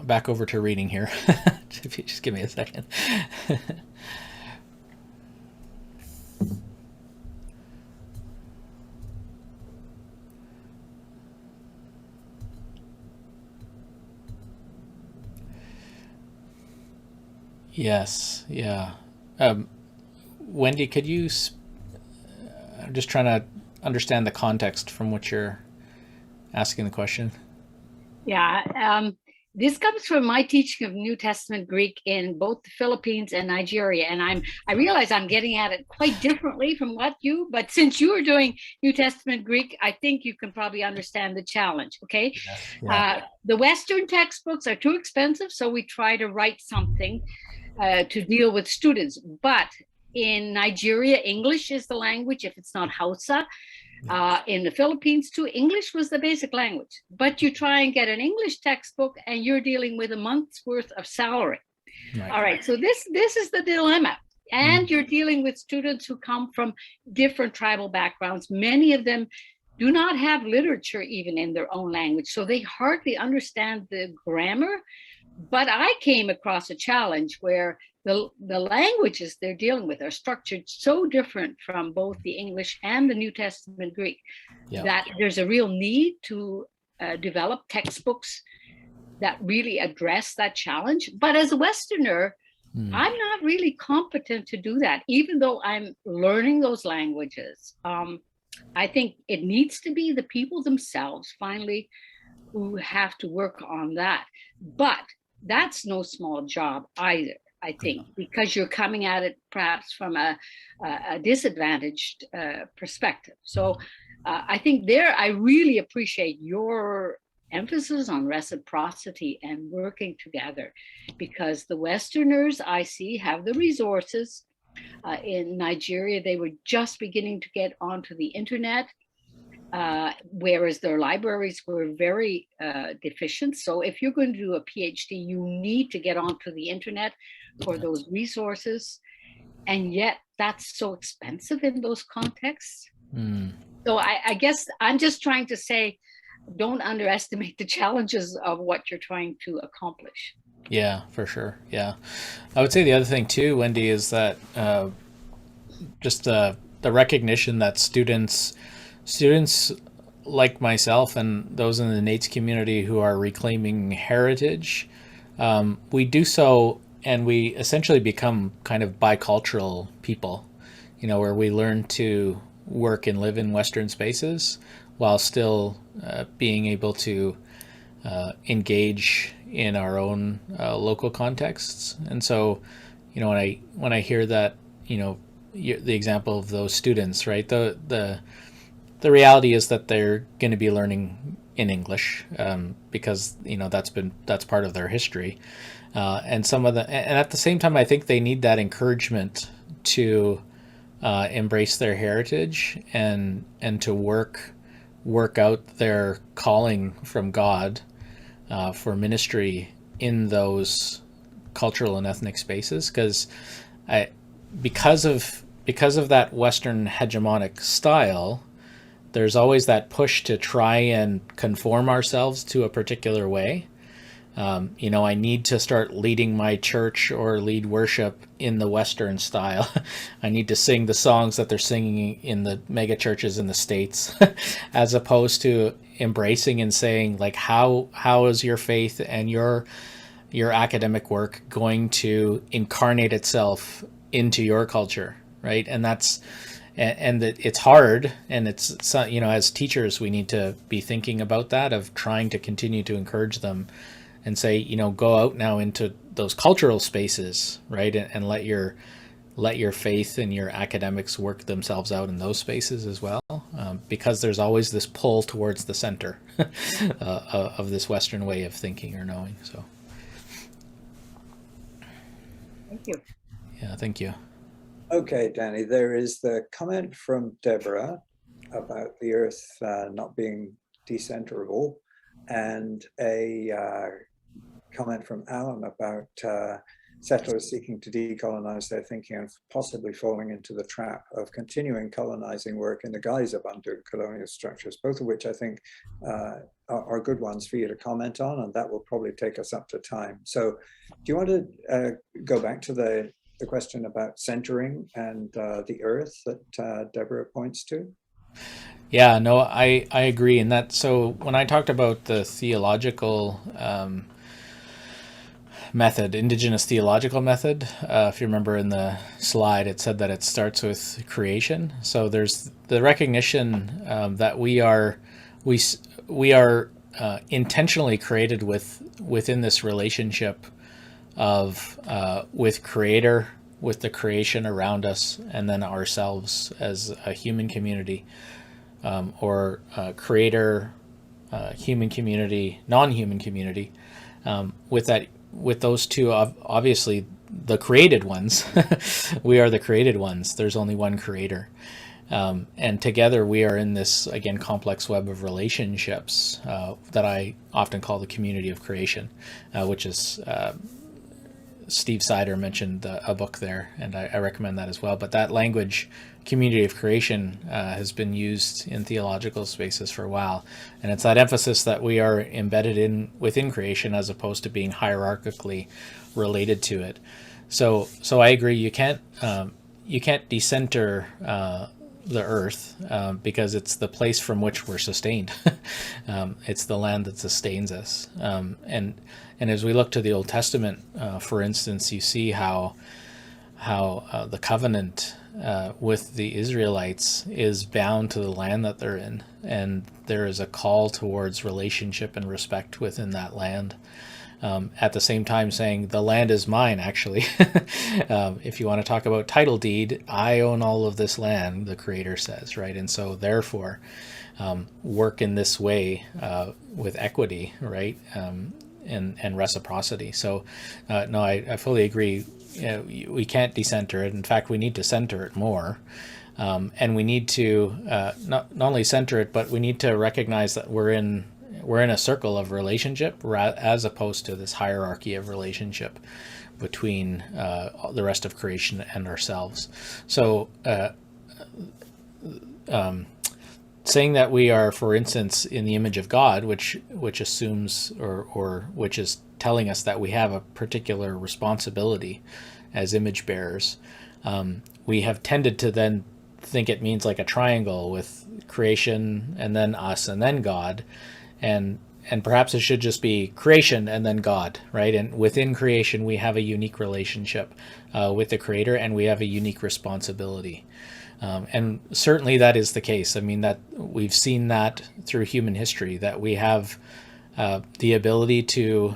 back over to reading here. If you just give me a second. Yes, yeah. Wendy, could you, I'm just trying to understand the context from which you're asking the question. Yeah, this comes from my teaching of New Testament Greek in both the Philippines and Nigeria. And I realize I'm getting at it quite differently from but since you are doing New Testament Greek, I think you can probably understand the challenge, okay? Yeah. The Western textbooks are too expensive, so we try to write something to deal with students. But in Nigeria, English is the language, if it's not Hausa. In the Philippines too, English was the basic language, but you try and get an English textbook and you're dealing with a month's worth of salary. Right. All right, so this is the dilemma. And you're dealing with students who come from different tribal backgrounds. Many of them do not have literature even in their own language, so they hardly understand the grammar. But I came across a challenge where the languages they're dealing with are structured so different from both the English and the New Testament Greek that there's a real need to develop textbooks that really address that challenge. But as a Westerner, I'm not really competent to do that, even though I'm learning those languages. I think it needs to be the people themselves finally who have to work on that. But that's no small job either, I think, because you're coming at it perhaps from a disadvantaged perspective. So I think there, I really appreciate your emphasis on reciprocity and working together, because the Westerners I see have the resources. In Nigeria, they were just beginning to get onto the internet, whereas their libraries were very deficient. So if you're going to do a PhD, you need to get onto the internet for those resources. And yet that's so expensive in those contexts. So I guess I'm just trying to say, don't underestimate the challenges of what you're trying to accomplish. Yeah, for sure. Yeah. I would say the other thing too, Wendy, is that just the recognition that students like myself and those in the NAITS community who are reclaiming heritage, we do so, and we essentially become kind of bicultural people, where we learn to work and live in Western spaces while still being able to engage in our own local contexts. And so, when I hear that, the example of those students, right? The reality is that they're going to be learning in English because that's part of their history, and at the same time, I think they need that encouragement to embrace their heritage and to work out their calling from God for ministry in those cultural and ethnic spaces, because of that Western hegemonic style, there's always that push to try and conform ourselves to a particular way. I need to start leading my church or lead worship in the Western style. I need to sing the songs that they're singing in the mega churches in the States, as opposed to embracing and saying, like, how is your faith and your academic work going to incarnate itself into your culture, right? And it's hard, and it's, as teachers, we need to be thinking about that, of trying to continue to encourage them and say, go out now into those cultural spaces, right? And let your faith and your academics work themselves out in those spaces as well, because there's always this pull towards the center of this Western way of thinking or knowing. So, thank you. Yeah, thank you. Okay, Danny, there is the comment from Deborah about the Earth not being decentrable, and a comment from Alan about settlers seeking to decolonize their thinking and possibly falling into the trap of continuing colonizing work in the guise of under colonial structures, both of which I think are good ones for you to comment on, and that will probably take us up to time. So do you want to go back to the question about centering and the Earth that Deborah points to? Yeah, no, I agree. And that, so when I talked about the theological method, indigenous theological method, if you remember in the slide, it said that it starts with creation. So there's the recognition that we are intentionally created within this relationship of with Creator, with the creation around us, and then ourselves as a human community, or Creator, human community, non-human community. With those two, obviously the created ones, we are the created ones. There's only one Creator. And together we are in this, again, complex web of relationships that I often call the community of creation, which is, Steve Sider mentioned a book there, and I recommend that as well. But that language, community of creation, has been used in theological spaces for a while. And it's that emphasis that we are embedded within creation as opposed to being hierarchically related to it. So I agree, you can't decenter the earth, because it's the place from which we're sustained. It's the land that sustains us. And as we look to the Old Testament, for instance, you see how the covenant with the Israelites is bound to the land that they're in, and there is a call towards relationship and respect within that land. at the same time saying the land is mine, actually. If you want to talk about title deed, I own all of this land, the Creator says, right? And so therefore, work in this way with equity, right? And reciprocity. So no, I fully agree. We can't decenter it. In fact, we need to center it more. And we need to not only center it, but we need to recognize that we're in a circle of relationship as opposed to this hierarchy of relationship between the rest of creation and ourselves. So saying that we are, for instance, in the image of God, which assumes or which is telling us that we have a particular responsibility as image bearers, we have tended to then think it means like a triangle with creation and then us and then God, and perhaps it should just be creation and then God, right? And within creation we have a unique relationship with the Creator, and we have a unique responsibility. And certainly that is the case. I mean, that we've seen that through human history, that we have the ability to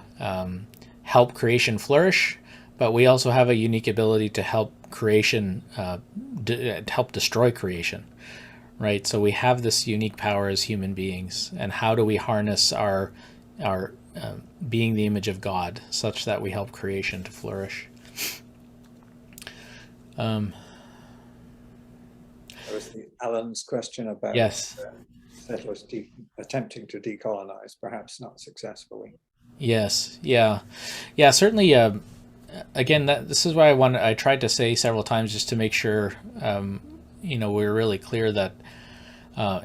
help creation flourish, but we also have a unique ability to help creation, help destroy creation, right? So we have this unique power as human beings. And how do we harness our being the image of God such that we help creation to flourish? That was Alan's question about yes. Settlers attempting to decolonize, perhaps not successfully. Yes, yeah, certainly. Again, this is why I tried to say several times, just to make sure we're really clear that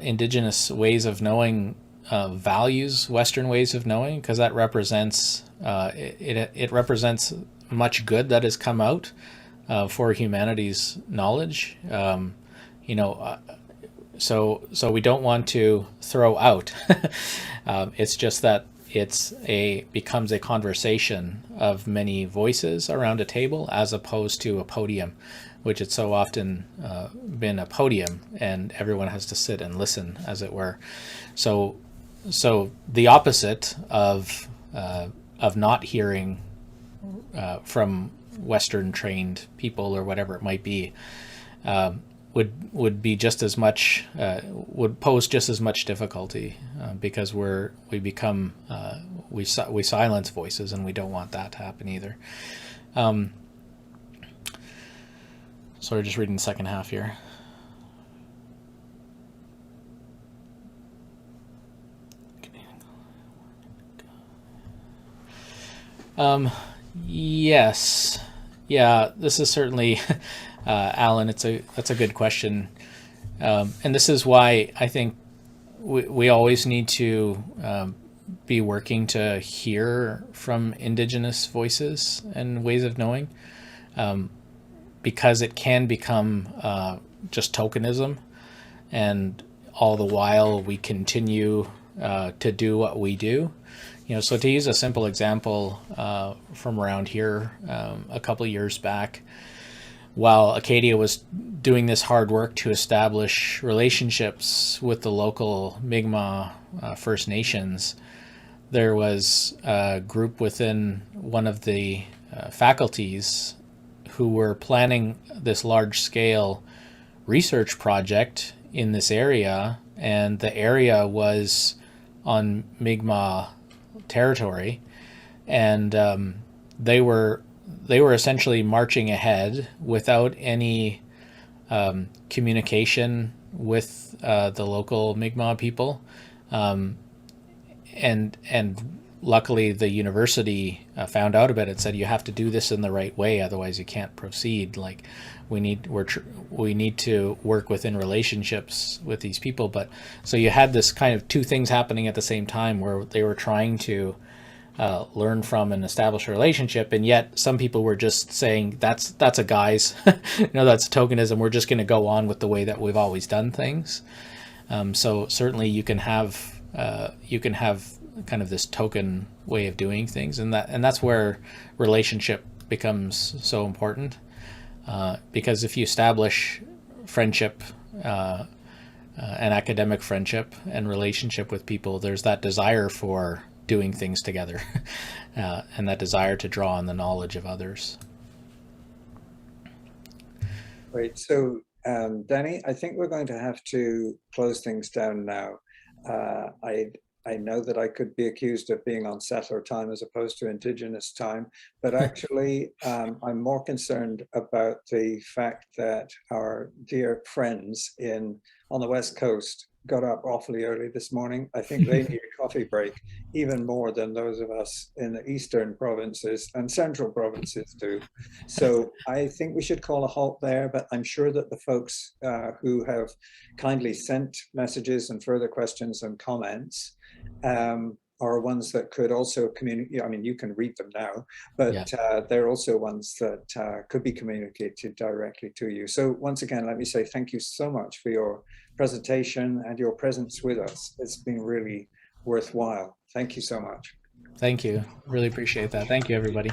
Indigenous ways of knowing values Western ways of knowing, because that represents it represents much good that has come out for humanity's knowledge. So we don't want to throw out. It's just that becomes a conversation of many voices around a table, as opposed to a podium, which it's so often been a podium, and everyone has to sit and listen, as it were. So the opposite of not hearing from Western trained people, or whatever it might be, would be just as much would pose just as much difficulty, because we silence voices, and we don't want that to happen either. Sorry, just reading the second half here. Yes, yeah, this is certainly. Alan, that's a good question, and this is why I think we always need to be working to hear from Indigenous voices and ways of knowing, because it can become just tokenism, and all the while we continue to do what we do. So to use a simple example from around here, a couple of years back, while Acadia was doing this hard work to establish relationships with the local Mi'kmaq First Nations, there was a group within one of the faculties who were planning this large-scale research project in this area, and the area was on Mi'kmaq territory, and they were essentially marching ahead without any communication with the local Mi'kmaq people, and luckily the university found out about it and said, you have to do this in the right way, otherwise you can't proceed. Like, we need to work within relationships with these people. But so you had this kind of two things happening at the same time, where they were trying to learn from and establish a relationship, and yet some people were just saying that's a guy's that's tokenism, we're just going to go on with the way that we've always done things. So certainly you can have kind of this token way of doing things, and that's where relationship becomes so important, because if you establish friendship, an academic friendship and relationship with people, there's that desire for doing things together, and that desire to draw on the knowledge of others. Great. So, Danny, I think we're going to have to close things down now. I know that I could be accused of being on settler time as opposed to Indigenous time, but actually I'm more concerned about the fact that our dear friends on the West Coast got up awfully early this morning. I think they need a coffee break even more than those of us in the eastern provinces and central provinces do. So I think we should call a halt there, but I'm sure that the folks who have kindly sent messages and further questions and comments are ones that could also communicate. I mean, you can read them now, but they're also ones that could be communicated directly to you. So once again, let me say thank you so much for your presentation and your presence with us. It's been really worthwhile. Thank you so much. Thank you. Really appreciate that. Thank you, everybody.